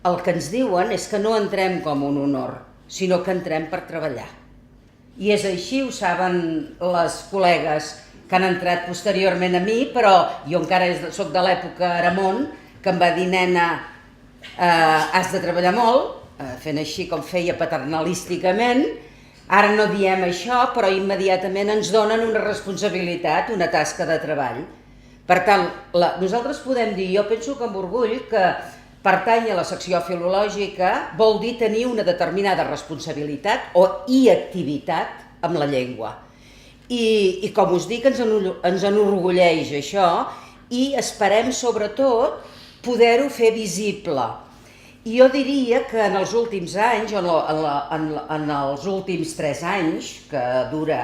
el que ens diuen és que no entrem com un honor, sinó que entrem per treballar. I és així, ho saben les col·legues que han entrat posteriorment a mi, però jo encara soc de l'època Aramon, que em va dir, nena, has de treballar molt, fent així com feia paternalísticament. Ara no diem això, però immediatament ens donen una responsabilitat, una tasca de treball. Per tant, nosaltres podem dir, jo penso que amb orgull, que pertany a la secció filològica vol dir tenir una determinada responsabilitat i activitat amb la llengua. I com us dic, ens enorgulleix això i esperem sobretot poder-ho fer visible. I jo diria que en els últims anys, en els últims 3 anys que dura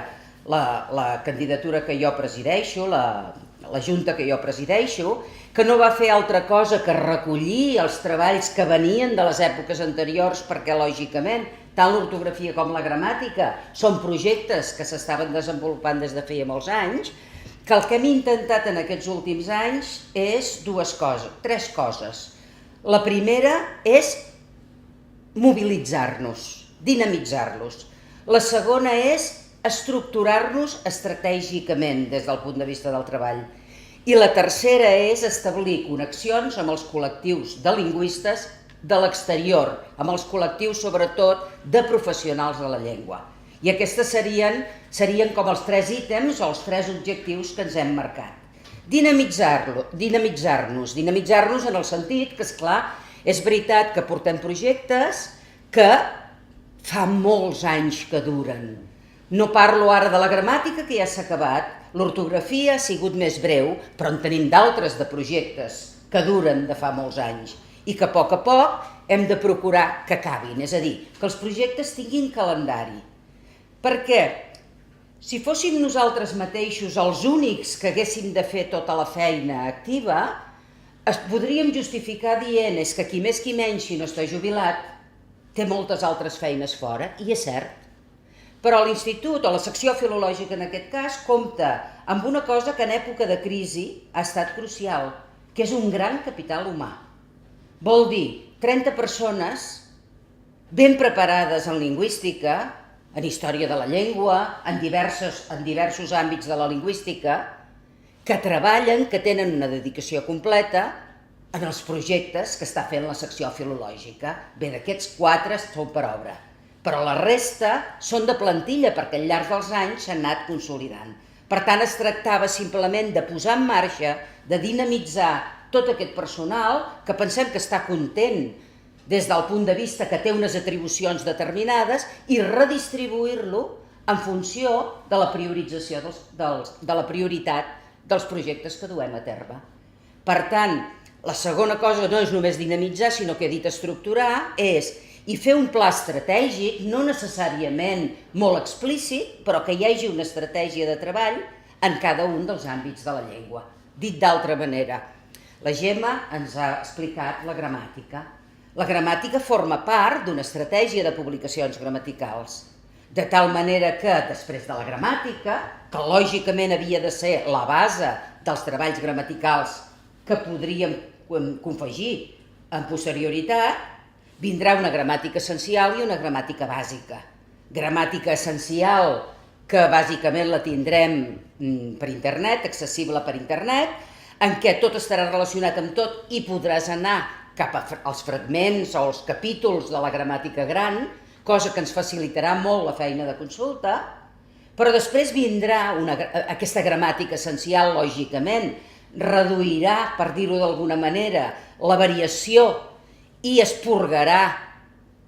la candidatura que jo presideixo, la junta que jo presideixo, que no va fer altra cosa que recollir els treballs que venien de les èpoques anteriors, perquè lògicament tant l'ortografia com la gramàtica són projectes que s'estaven desenvolupant des de feia molts anys, que el que hem intentat en aquests últims anys és tres coses. La primera és mobilitzar-nos, dinamitzar-los. La segona és estructurar-nos estratègicament des del punt de vista del treball. I la tercera és establir connexions amb els col·lectius de lingüistes de l'exterior, amb els col·lectius sobretot de professionals de la llengua. I aquests serien com els 3 ítems o els 3 objectius que ens hem marcat. Dinamitzar-nos en el sentit que, esclar, és veritat que portem projectes que fa molts anys que duren. No parlo ara de la gramàtica, que ja s'ha acabat, l'ortografia ha sigut més breu, però en tenim d'altres de projectes que duren de fa molts anys i que a poc hem de procurar que acabin, és a dir, que els projectes tinguin calendari. Perquè si fóssim nosaltres mateixos els únics que haguéssim de fer tota la feina activa, podríem justificar dient és que qui més qui menys, si no està jubilat, té moltes altres feines fora, i és cert. Però l'institut, o la secció filològica en aquest cas, compta amb una cosa que en època de crisi ha estat crucial, que és un gran capital humà. Vol dir 30 persones ben preparades en lingüística, en història de la llengua, en diversos àmbits de la lingüística, que treballen, que tenen una dedicació completa en els projectes que està fent la secció filològica. Bé, d'aquests 4 són per obra. Però la resta són de plantilla perquè al llarg dels anys s'han anat consolidant. Per tant, es tractava simplement de posar en marxa, de dinamitzar tot aquest personal que pensem que està content des del punt de vista que té unes atribucions determinades i redistribuir-lo en funció de la priorització de la prioritat dels projectes que duem a terme. Per tant, la segona cosa no és només dinamitzar, sinó que he dit estructurar, i fer un pla estratègic, no necessàriament molt explícit, però que hi hagi una estratègia de treball en cada un dels àmbits de la llengua. Dit d'altra manera, la Gemma ens ha explicat la gramàtica. La gramàtica forma part d'una estratègia de publicacions gramaticals, de tal manera que després de la gramàtica, que lògicament havia de ser la base dels treballs gramaticals que podríem confegir en posterioritat, vindrà una gramàtica essencial i una gramàtica bàsica. Gramàtica essencial, que bàsicament la tindrem per internet, accessible per internet, en què tot estarà relacionat amb tot i podràs anar cap als fragments o als capítols de la gramàtica gran, cosa que ens facilitarà molt la feina de consulta, però després vindrà aquesta gramàtica essencial, lògicament, reduirà, per dir-ho d'alguna manera, la variació i es purgarà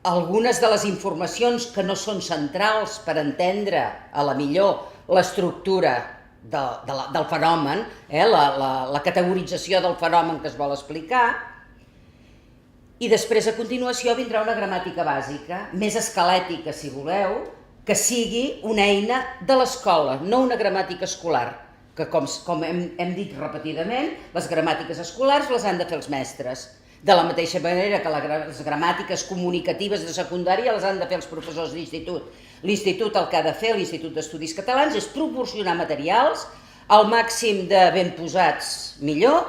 algunes de les informacions que no són centrals per entendre a la millor l'estructura del fenomen, la categorització del fenomen que es vol explicar, i després a continuació vindrà una gramàtica bàsica, més esquelètica si voleu, que sigui una eina de l'escola, no una gramàtica escolar, que com hem dit repetidament, les gramàtiques escolars les han de fer els mestres. De la mateixa manera que les gramàtiques comunicatives de secundària les han de fer els professors d'institut. L'institut el que ha de fer, l'Institut d'Estudis Catalans, és proporcionar materials al màxim de ben posats millor,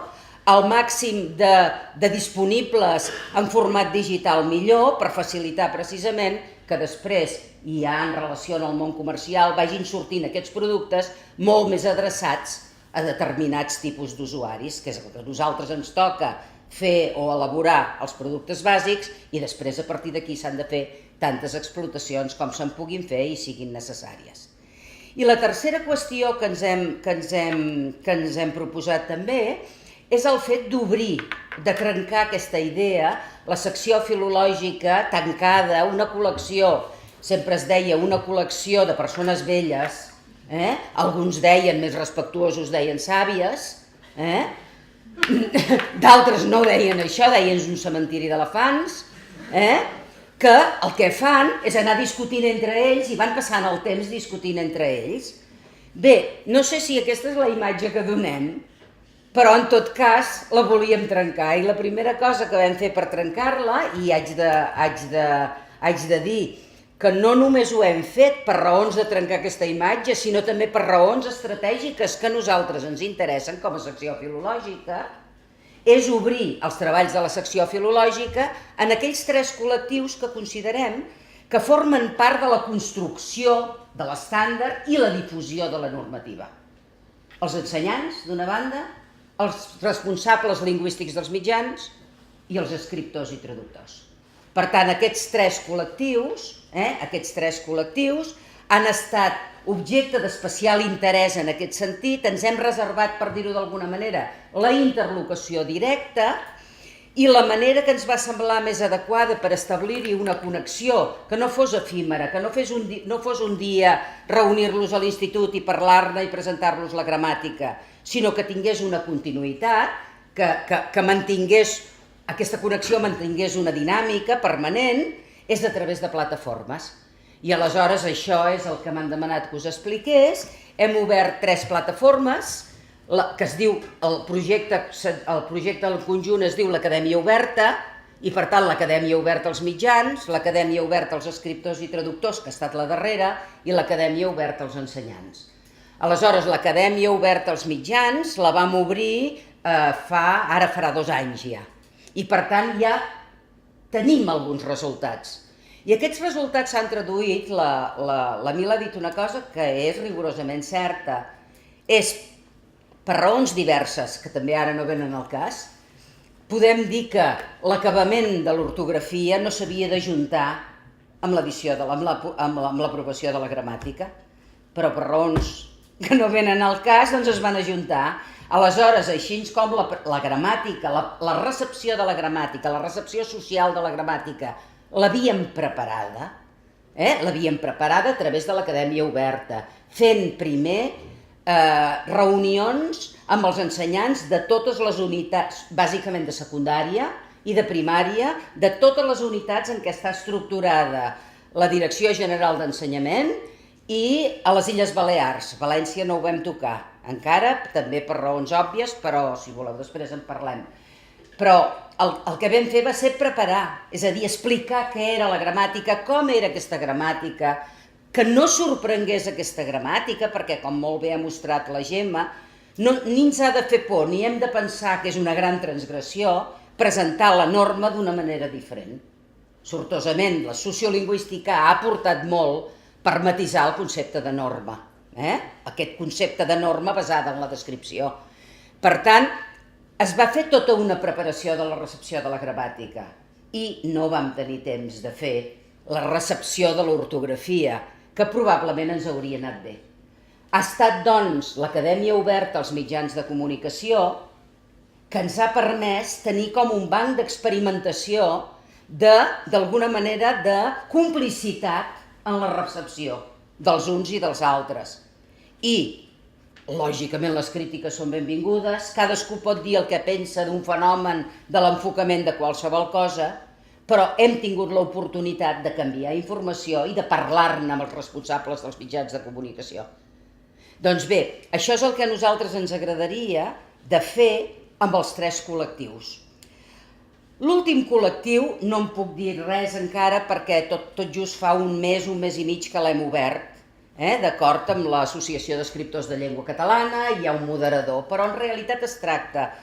al màxim de disponibles en format digital millor, per facilitar precisament que després, i ja en relació amb el món comercial, vagin sortint aquests productes molt més adreçats a determinats tipus d'usuaris, que és el que a nosaltres ens toca fer o elaborar els productes bàsics i després a partir d'aquí s'han de fer tantes explotacions com se'n puguin fer i siguin necessàries. I la tercera qüestió que ens hem proposat també és el fet d'obrir, de trencar aquesta idea, la secció filològica tancada, una col·lecció, sempre es deia una col·lecció de persones velles, alguns deien, més respectuosos, deien sàvies, d'altres no deien això, deien un cementiri d'elefants, que el que fan és anar discutint entre ells i van passant el temps discutint entre ells. Bé, no sé si aquesta és la imatge que donem, però en tot cas la volíem trencar i la primera cosa que vam fer per trencar-la, i haig de dir que no només ho hem fet per raons de trencar aquesta imatge, sinó també per raons estratègiques que a nosaltres ens interessen com a secció filològica, és obrir els treballs de la secció filològica en aquells 3 col·lectius que considerem que formen part de la construcció de l'estàndard i la difusió de la normativa. Els ensenyants, d'una banda, els responsables lingüístics dels mitjans i els escriptors i traductors. Per tant, aquests 3 col·lectius han estat objecte d'especial interès en aquest sentit. Ens hem reservat, per dir-ho d'alguna manera, la interlocució directa i la manera que ens va semblar més adequada per establir-hi una connexió que no fos efímera, que no fos un dia reunir-los a l'institut i parlar-ne i presentar-los la gramàtica, sinó que tingués una continuïtat, que mantingués aquesta connexió, mantingués una dinàmica permanent, és a través de plataformes. I aleshores això és el que m'han demanat que us expliqués. Hem obert 3 plataformes, que es diu, el projecte en conjunt es diu l'Acadèmia Oberta, i per tant l'Acadèmia Oberta als mitjans, l'Acadèmia Oberta als escriptors i traductors, que ha estat la darrera, i l'Acadèmia Oberta als ensenyants. Aleshores, l'Acadèmia Oberta als mitjans la vam obrir ara farà 2 anys ja. I per tant ja tenim alguns resultats. I aquests resultats s'han traduït, la Mila ha dit una cosa que és rigorosament certa, és per raons diverses, que també ara no venen al cas, podem dir que l'acabament de l'ortografia no s'havia d'ajuntar amb l'aprovació de la gramàtica, però per raons que no venen al cas doncs es van ajuntar. Aleshores, així com la gramàtica, la recepció de la gramàtica, la recepció social de la gramàtica, l'havíem preparada a través de l'Acadèmia Oberta, fent primer reunions amb els ensenyants de totes les unitats, bàsicament de secundària i de primària, de totes les unitats en què està estructurada la Direcció General d'Ensenyament i a les Illes Balears. València no ho vam tocar, encara, també per raons òbvies, però si voleu després en parlem. Però el que vam fer va ser preparar, és a dir, explicar què era la gramàtica, com era aquesta gramàtica, que no sorprengués aquesta gramàtica, perquè com molt bé ha mostrat la Gemma, ni ens ha de fer por, ni hem de pensar que és una gran transgressió presentar la norma d'una manera diferent. Sortosament, la sociolingüística ha aportat molt per matisar el concepte de norma, aquest concepte de norma basada en la descripció. Per tant, es va fer tota una preparació de la recepció de la gramàtica i no vam tenir temps de fer la recepció de l'ortografia, que probablement ens hauria anat bé. Ha estat, doncs, l'Acadèmia Oberta als mitjans de comunicació que ens ha permès tenir com un banc d'experimentació d'alguna manera de complicitat en la recepció dels uns i dels altres. I, lògicament, les crítiques són benvingudes, cadascú pot dir el que pensa d'un fenomen, de l'enfocament de qualsevol cosa, però hem tingut l'oportunitat de canviar informació i de parlar-ne amb els responsables dels mitjans de comunicació. Doncs bé, això és el que a nosaltres ens agradaria de fer amb els 3 col·lectius. L'últim col·lectiu no en puc dir res encara perquè tot just fa un mes i mig que l'hem obert, d'acord amb l'Associació d'Escriptors de Llengua Catalana, hi ha un moderador, però en realitat es tracta,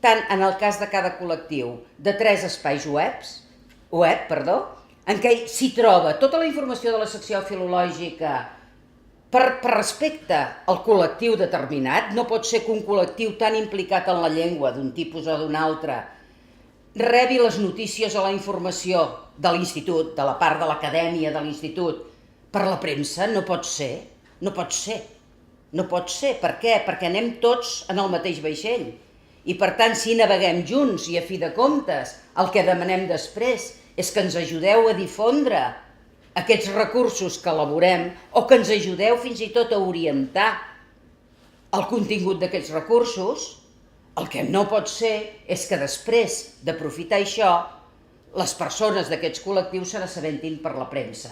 tant en el cas de cada col·lectiu, de 3 espais web, en què s'hi troba tota la informació de la secció filològica per respecte al col·lectiu determinat. No pot ser que un col·lectiu tan implicat en la llengua d'un tipus o d'un altre rebi les notícies o la informació de l'institut, de la part de l'acadèmia de l'institut, per la premsa. No pot ser. Per què? Perquè anem tots en el mateix vaixell. I per tant, si naveguem junts i a fi de comptes, el que demanem després és que ens ajudeu a difondre aquests recursos que elaborem o que ens ajudeu fins i tot a orientar el contingut d'aquests recursos, el que no pot ser és que després d'aprofitar això, les persones d'aquests col·lectius se n'assabentin per la premsa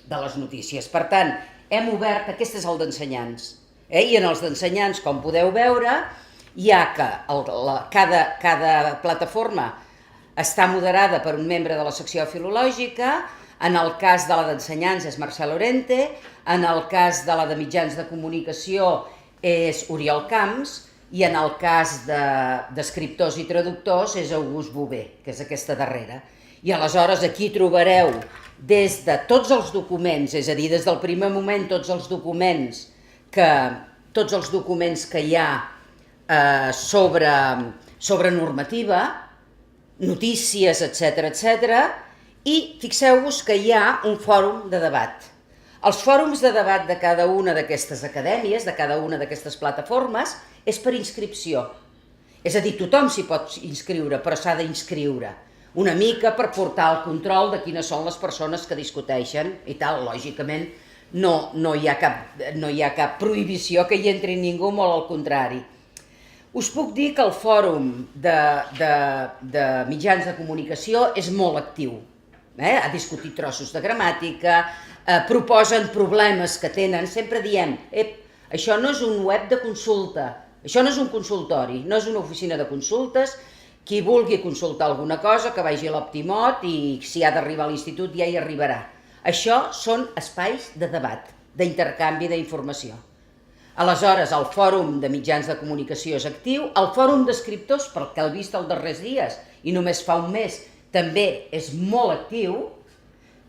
de les notícies. Per tant, hem obert, aquest és el d'ensenyants, i en els d'ensenyants, com podeu veure, hi ha que cada plataforma està moderada per un membre de la secció filològica, en el cas de la d'ensenyança és Marcel Lorente, en el cas de la de mitjans de comunicació és Oriol Camps i en el cas d'escriptors i traductors és August Bové, que és aquesta darrera. I aleshores aquí trobareu des de tots els documents, és a dir, des del primer moment tots els documents que hi ha sobre normativa, notícies, etc. I fixeu-vos que hi ha un fòrum de debat. Els fòrums de debat de cada una d'aquestes acadèmies, de cada una d'aquestes plataformes, és per inscripció. És a dir, tothom s'hi pot inscriure, però s'ha d'inscriure. Una mica per portar el control de quines són les persones que discuteixen i tal. Lògicament, no hi ha cap prohibició que hi entri ningú, molt al contrari. Us puc dir que el fòrum de mitjans de comunicació és molt actiu. Ha discutit trossos de gramàtica, proposen problemes que tenen, sempre diem, això no és un web de consulta, això no és un consultori, no és una oficina de consultes, qui vulgui consultar alguna cosa que vagi a l'Optimot i si ha d'arribar a l'institut ja hi arribarà. Això són espais de debat, d'intercanvi d'informació. Aleshores, el fòrum de mitjans de comunicació és actiu, el fòrum d'escriptors, pel que heu vist els darrers dies, i només fa un mes, també és molt actiu,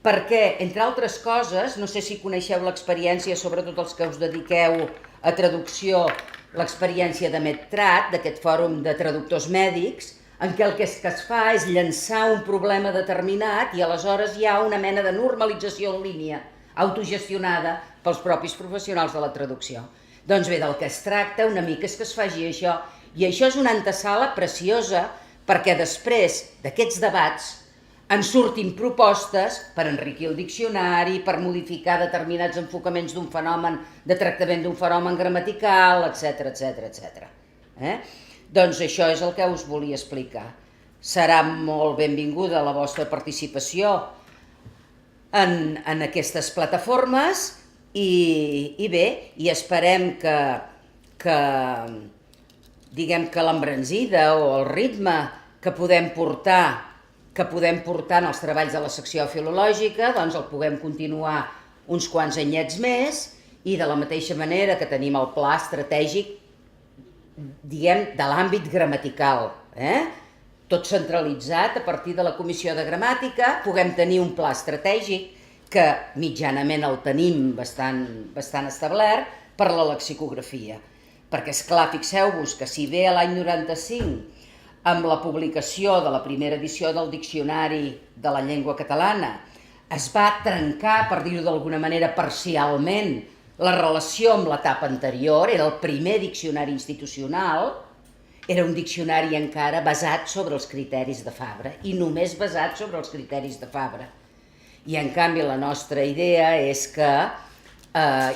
perquè, entre altres coses, no sé si coneixeu l'experiència, sobretot els que us dediqueu a traducció, l'experiència de MedTrad, d'aquest fòrum de traductors mèdics, en què el que es fa és llançar un problema determinat i aleshores hi ha una mena de normalització en línia, autogestionada pels propis professionals de la traducció. Doncs bé, del que es tracta una mica és que es faci això, i això és una antesala preciosa perquè després d'aquests debats en surtin propostes per enriquir el diccionari, per modificar determinats enfocaments d'un fenomen, de tractament d'un fenomen gramatical, etc. Doncs això és el que us volia explicar. Serà molt benvinguda la vostra participació en aquestes plataformes i bé, i esperem que l'embranzida o el ritme que podem portar en els treballs de la secció filològica, doncs el puguem continuar uns quants anyets més i de la mateixa manera que tenim el pla estratègic, diguem, de l'àmbit gramatical, tot centralitzat a partir de la Comissió de Gramàtica, puguem tenir un pla estratègic que mitjanament el tenim bastant establert per la lexicografia. Perquè, esclar, fixeu-vos que si bé l'any 95, amb la publicació de la primera edició del Diccionari de la Llengua Catalana, es va trencar, per dir-ho d'alguna manera, parcialment, la relació amb l'etapa anterior, era el primer diccionari institucional, era un diccionari encara basat sobre els criteris de Fabra, i només basat sobre els criteris de Fabra. I en canvi la nostra idea és que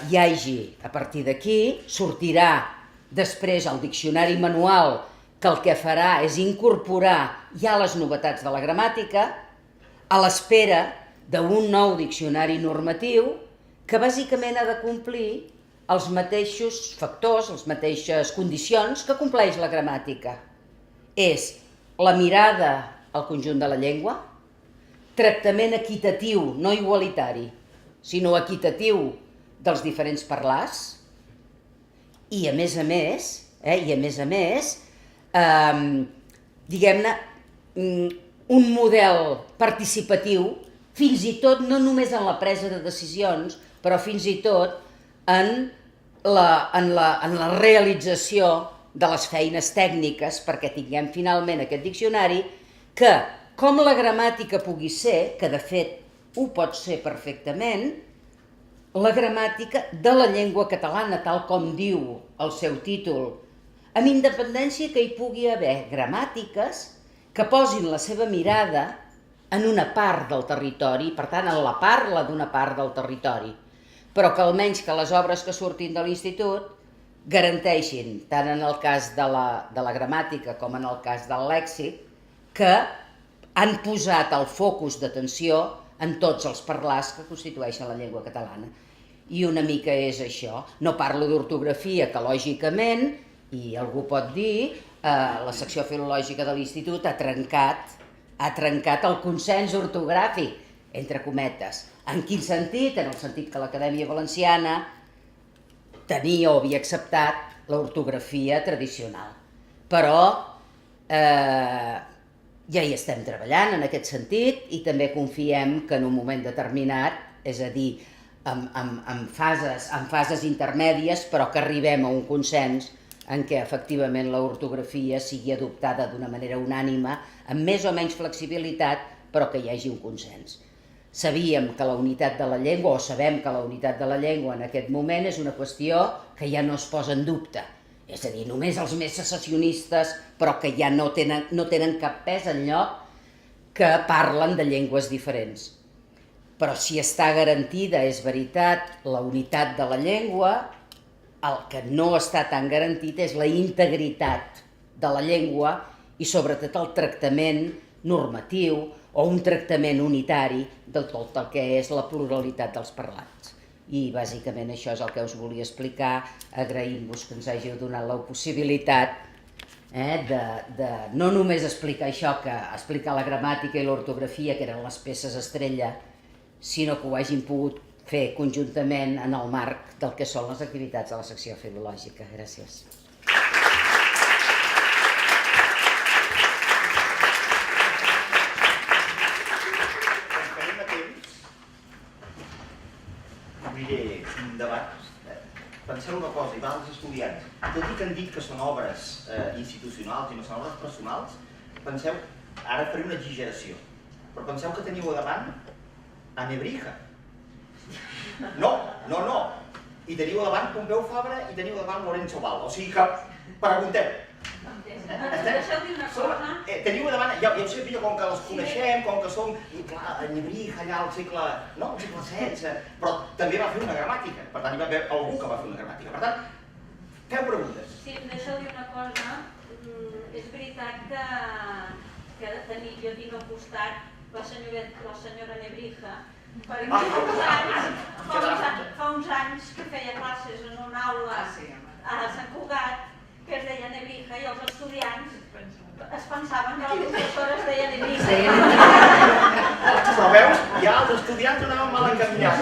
hi hagi, a partir d'aquí, sortirà després el diccionari manual, que el que farà és incorporar ja les novetats de la gramàtica a l'espera d'un nou diccionari normatiu que bàsicament ha de complir els mateixos factors, les mateixes condicions que compleix la gramàtica. És la mirada al conjunt de la llengua, tractament equitatiu, no igualitari, sinó equitatiu dels diferents parlars, i a més a més, diguem-ne, un model participatiu, fins i tot no només en la presa de decisions, però fins i tot en la realització de les feines tècniques perquè tinguem finalment aquest diccionari que, com la gramàtica pugui ser, que de fet ho pot ser perfectament, la gramàtica de la llengua catalana, tal com diu el seu títol, amb independència que hi pugui haver gramàtiques que posin la seva mirada en una part del territori, per tant, en la parla d'una part del territori, però que almenys que les obres que surtin de l'institut garanteixin, tant en el cas de la gramàtica com en el cas del lèxic, que han posat el focus d'atenció en tots els parlars que constitueixen la llengua catalana. I una mica és això. No parlo d'ortografia, que lògicament, i algú pot dir, la secció filològica de l'institut ha trencat el consens ortogràfic, entre cometes. En quin sentit? En el sentit que l'Acadèmia Valenciana tenia o havia acceptat l'ortografia tradicional. Però ja hi estem treballant en aquest sentit i també confiem que en un moment determinat, és a dir, en fases intermèdies, però que arribem a un consens en què efectivament l'ortografia sigui adoptada d'una manera unànime, amb més o menys flexibilitat, però que hi hagi un consens. Sabíem que la unitat de la llengua, o sabem que la unitat de la llengua en aquest moment és una qüestió que ja no es posa en dubte. És a dir, només els més secessionistes, però que ja no tenen cap pes enlloc, que parlen de llengües diferents. Però si està garantida, és veritat, la unitat de la llengua, el que no està tan garantit és la integritat de la llengua i sobretot el tractament normatiu o un tractament unitari de tot el que és la pluralitat dels parlants. I bàsicament això és el que us volia explicar, agraint-vos que ens hàgiu donat la possibilitat de no només explicar això, que explicar la gramàtica i l'ortografia, que eren les peces estrella, sinó que ho hagin pogut fer conjuntament en el marc del que són les activitats de la secció filològica. Gràcies. Obriré un debat. Penseu una cosa, i va als estudiants, tot i que han dit que són obres institucionals i no són obres personals, penseu, ara faré una exageració, però penseu que teniu a davant a Nebrija. No. I teniu a davant Pompeu Fabra i teniu a davant Lorenzo Val. O sigui que, pregunteu. Deixeu dir una cosa. Teniu a davant, ja ho sé, com que les coneixem, com que som, clar, a Nebrija allà al segle XVI, però també va fer una gramàtica. Per tant, hi va haver algú que va fer una gramàtica. Per tant, feu preguntes. Sí, em deixeu dir una cosa. És veritat que jo tinc al costat la senyora Nebrija, perquè fa uns anys que feia classes en una aula a Sant Cugat que es deia Nebrija i els estudiants es pensaven que la professora es deia Nebrija. Però veus, ja els estudiants anaven mal encaminats.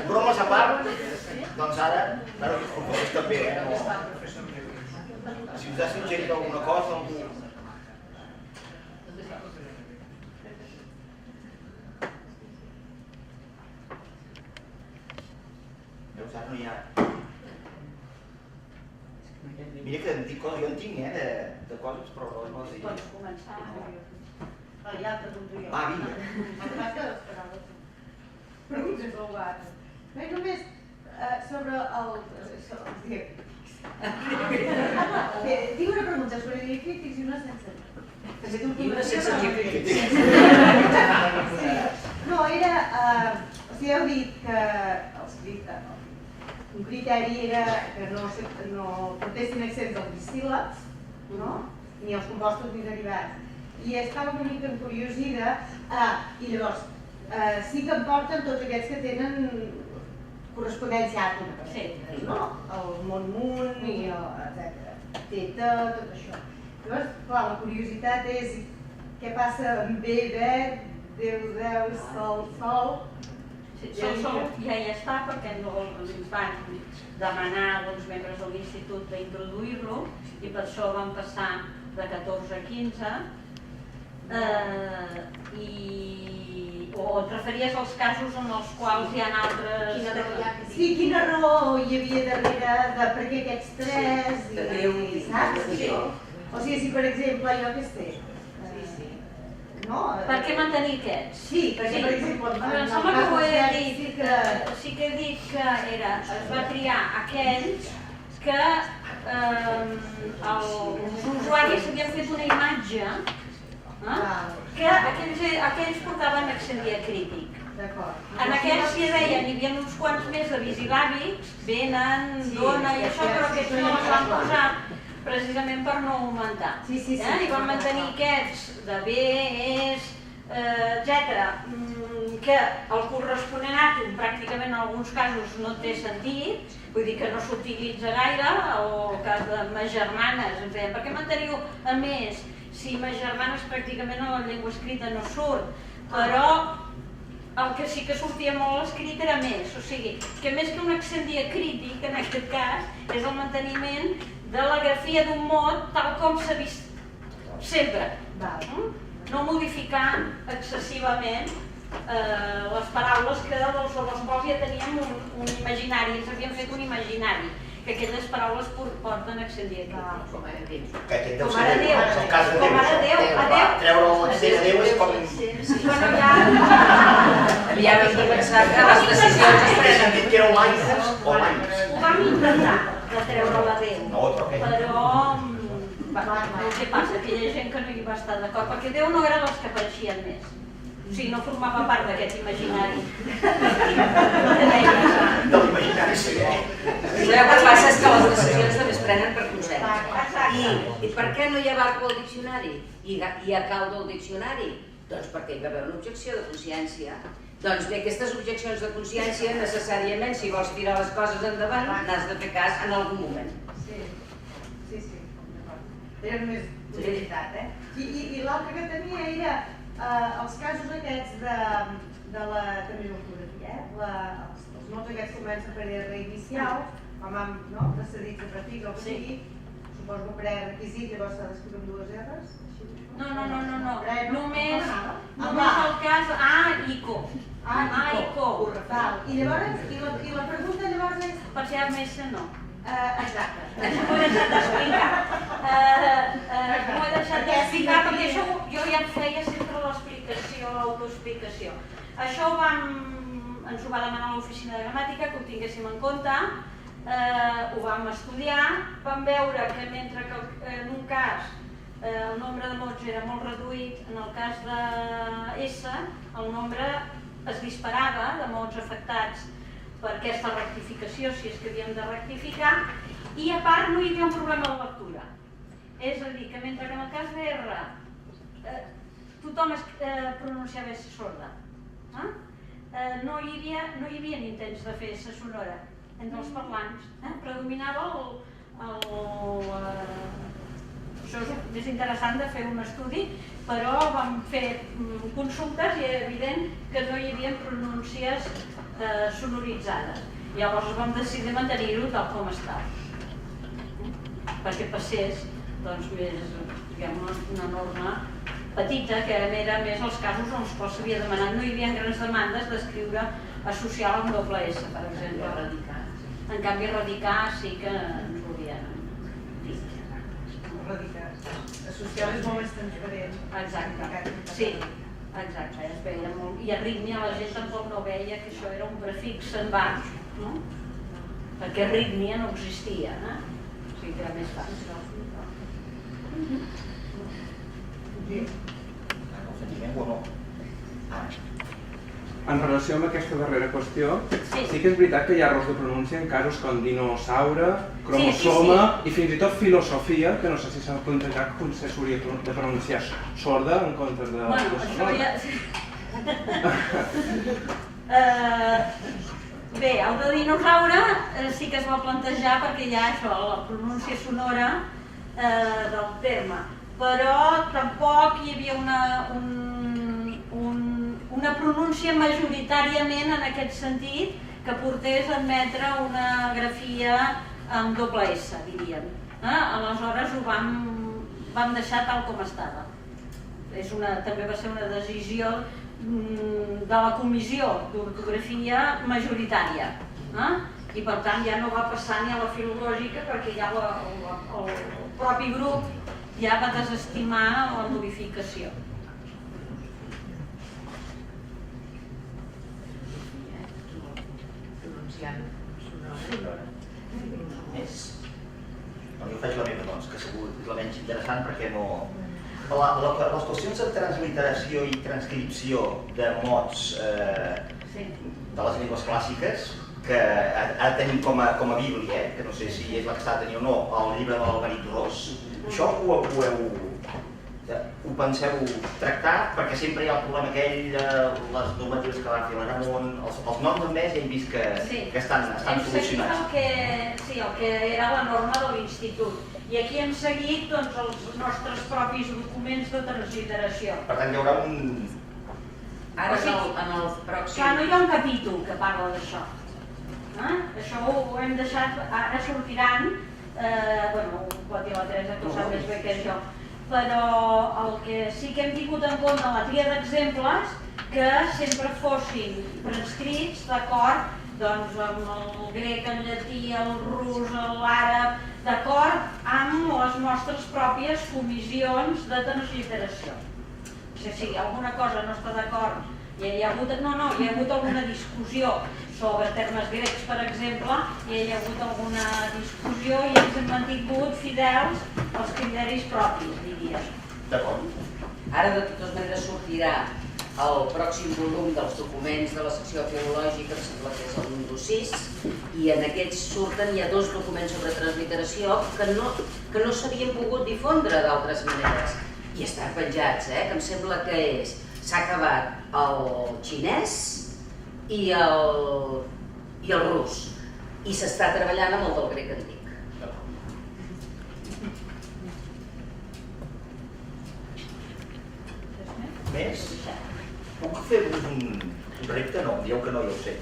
Bromes a part, doncs ara els professors també, si us ha suggerit alguna cosa, algú... Veus, ara no hi ha... Mira que em dic coses, jo en tinc, de coses, però no les dic. Pots començar. Ja pregunto jo. Va, vinga. Preguntes provades. Bé, només sobre el... Tinc una pregunta sobre diacrítics i una sense. I una sense diacrítics. No, era... O sigui, heu dit que un criteri era que no portessin accents dels disíl·labs, ni els compostos ni derivats. I estava una mica encuriosida, i llavors sí que em porten tots aquests que tenen correspondència àtoma, no? El Montmunt i etc. Teta, tot això. Llavors, clar, la curiositat és què passa amb B, verd, Déu, sol... Sol ja hi està perquè ens van demanar alguns membres de l'institut d'introduir-lo i per això vam passar de 14 a 15 o et referies als casos en els quals hi ha altres... Sí, quina raó hi havia darrere de per què aquests tres i saps? O sigui, si per exemple jo què sé... Per què mantenir aquests? Sí, perquè per exemple... Em sembla que ho he dit, sí que he dit que es va triar aquells que els usuaris havien fet una imatge que aquells portaven accent diacrític. En aquells hi deien, hi havia uns quants més de bisilàbics, venen, dona i això, però aquests no els van posar precisament per no augmentar. I van mantenir aquests de B, és, etc., que el corresponent àtom pràcticament en alguns casos no té sentit, vull dir que no s'utilitza gaire, o que de mes germanes, ens deien, per què manteniu a més si mes germanes pràcticament a la llengua escrita no surt, però el que sí que sortia molt escrit era més, o sigui, que més que un accent diacrític, en aquest cas, és el manteniment de la grafia d'un mot tal com s'ha vist sempre. No modificar excessivament les paraules que dels quals ja teníem un imaginari, ens havíem fet un imaginari, que aquelles paraules porten accent diacrític. Com ara Déu. Que aquest deu ser Déu, és el cas de Déu. Com ara Déu. Treure l'accent a Déu és com... Bueno, ja... Aviam, hem de pensar que les decisions es prenen. Dit que éreu laics o laics. Ho vam intentar, de treure la Déu. No, però què? Però... el que passa, que hi ha gent que no hi va estar d'acord, perquè Déu no era dels que apareixien més. O sigui, no formava part d'aquest imaginari. De l'imaginari, sí. El que passa és que les decisions també es prenen per consens. I per què no hi ha barco al diccionari? I hi ha caldo al diccionari? Doncs perquè hi va haver una objecció de consciència. Doncs bé, aquestes objeccions de consciència, necessàriament, si vols tirar les coses endavant, n'has de fer cas en algun moment. Sí. Era més curiositat, I l'altre que tenia era els casos aquests de la també l'ortografia, els mots aquests que comencen per R inicial, com amb precedits de prefix o que sigui, suposo que prerequisit, llavors s'ha d'escriure amb dues R's? No. Només el cas A i co. I co. I llavors, i la pregunta llavors és... Per si hi ha més no. Exacte. M'ho he deixat d'explicar. Perquè això jo ja em feia sempre l'explicació, l'autoexplicació. Això ens ho va demanar l'oficina de gramàtica, que ho tinguéssim en compte, ho vam estudiar, vam veure que mentre que en un cas el nombre de mots era molt reduït, en el cas de S el nombre es disparava de mots afectats per aquesta rectificació, si és que havíem de rectificar, i a part no hi havia un problema de lectura. És a dir, que mentre que en el cas de R tothom pronunciava S sorda, no hi havia intents de fer S sonora entre els parlants, predominava això és interessant de fer un estudi, però vam fer consultes i era evident que no hi havia pronúncies sonoritzades. Llavors vam decidir mantenir-ho tal com estava, perquè passés més una norma petita, que era més els casos en els quals s'havia demanat. No hi havia grans demandes d'escriure associar amb doble S, per exemple. En canvi, radicar sí que ens ho havien dit. Radicar. Associar és molt més transparent. Exacte, sí. Exacte, es veia molt. I arrítmia la gent tampoc no veia que això era un prefix en baix, no? Perquè arrítmia no existia, o sigui que era més fàcil. En relació amb aquesta darrera qüestió, sí que és veritat que hi ha errors de pronúncia en casos com dinosaure, cromosoma i fins i tot filosofia, que no sé si s'ha plantejat com s'hauria de pronunciar sorda en comptes de... Bueno, això ja... Bé, el de dinosaure sí que es va plantejar perquè hi ha això, la pronúncia sonora del terme, però tampoc hi havia una pronúncia majoritàriament en aquest sentit que portés a admetre una grafia amb doble S, diríem. Aleshores ho vam deixar tal com estava. També va ser una decisió de la comissió d'ortografia majoritària. I per tant ja no va passar ni a la filològica perquè ja el propi grup ja va desestimar la modificació. Jo faig la meva, que segur és la menys interessant perquè no... Les qüestions de transliteració i transcripció de mots de les llengües clàssiques, que ara tenim com a bíblia, que no sé si és la que està tenint o no, el llibre de l'Algarit Ros, això ho penseu tractar? Perquè sempre hi ha el problema aquell, les normatives que va fer la Ramon, els noms en més ja hem vist que estan solucionats. El que era la norma de l'institut. I aquí hem seguit els nostres propis documents de transliteració. Per tant, hi haurà un... Ara en el pròxim... Clar, no hi ha un capítol que parla d'això. Això ho hem deixat, ara sortiran, ho pot dir la Teresa, que ho sap més bé que jo, però el que sí que hem tingut en compte la tria d'exemples que sempre fossin transcrits d'acord amb el grec, el llatí, el rus, l'àrab, d'acord amb les nostres pròpies comissions de transliteració. Si alguna cosa no està d'acord, hi ha hagut alguna discussió sobre termes grecs, per exemple, i hi ha hagut alguna discussió i ens hem mantingut fidels als criteris propis, diria. D'acord. Ara, de totes maneres, sortirà el pròxim volum dels documents de la secció filològica, em sembla que és el número 6, i en aquests surten ja 2 documents sobre transliteració que no s'havien pogut difondre d'altres maneres. I estan penjats, que em sembla que s'ha acabat el xinès i el rus, i s'està treballant amb el del grec antic. Més? Puc fer-vos un repte? No, dieu que no, ja ho sé.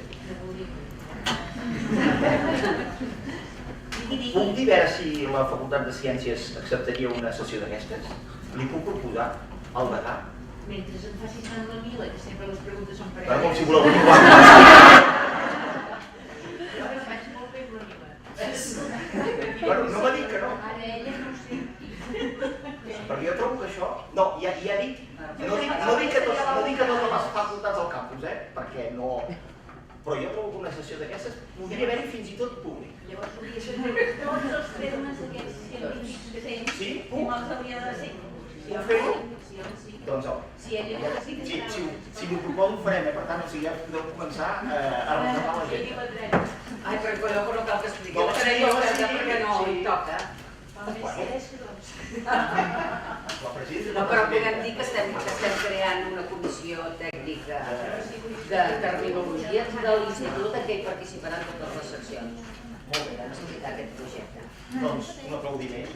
Puc dir a veure si la Facultat de Ciències acceptaria una sessió d'aquestes? Li puc proposar al degà? Mentre em facis tant la Mila, que sempre les preguntes són per Però ella. com si voleu igual. Jo les faig molt bé amb la Mila. Però no m'ha dit que no. Ara ella no ho sé. Perquè jo trobo que això... No, ja dic... No dic que totes les facultats al campus, perquè no... Però jo trobo que una sessió d'aquestes podria haver-hi fins i tot públic. Llavors hauria de fer tots els termes aquests científics que tens. Sí? I me'ls hauria de ser. Puc fer-ho? Sí. Doncs no. Si ella no necessita... Si m'ho proposo ho farem, per tant, ja podeu començar a reservar la gent. Ai, però no cal que expliqui la creia oberta perquè no hi toca. No, però podem dir que estem creant una comissió tècnica de terminologia de l'institut en què hi participaran totes les seccions. Molt bé, vam explicar aquest projecte. Doncs un aplaudiment.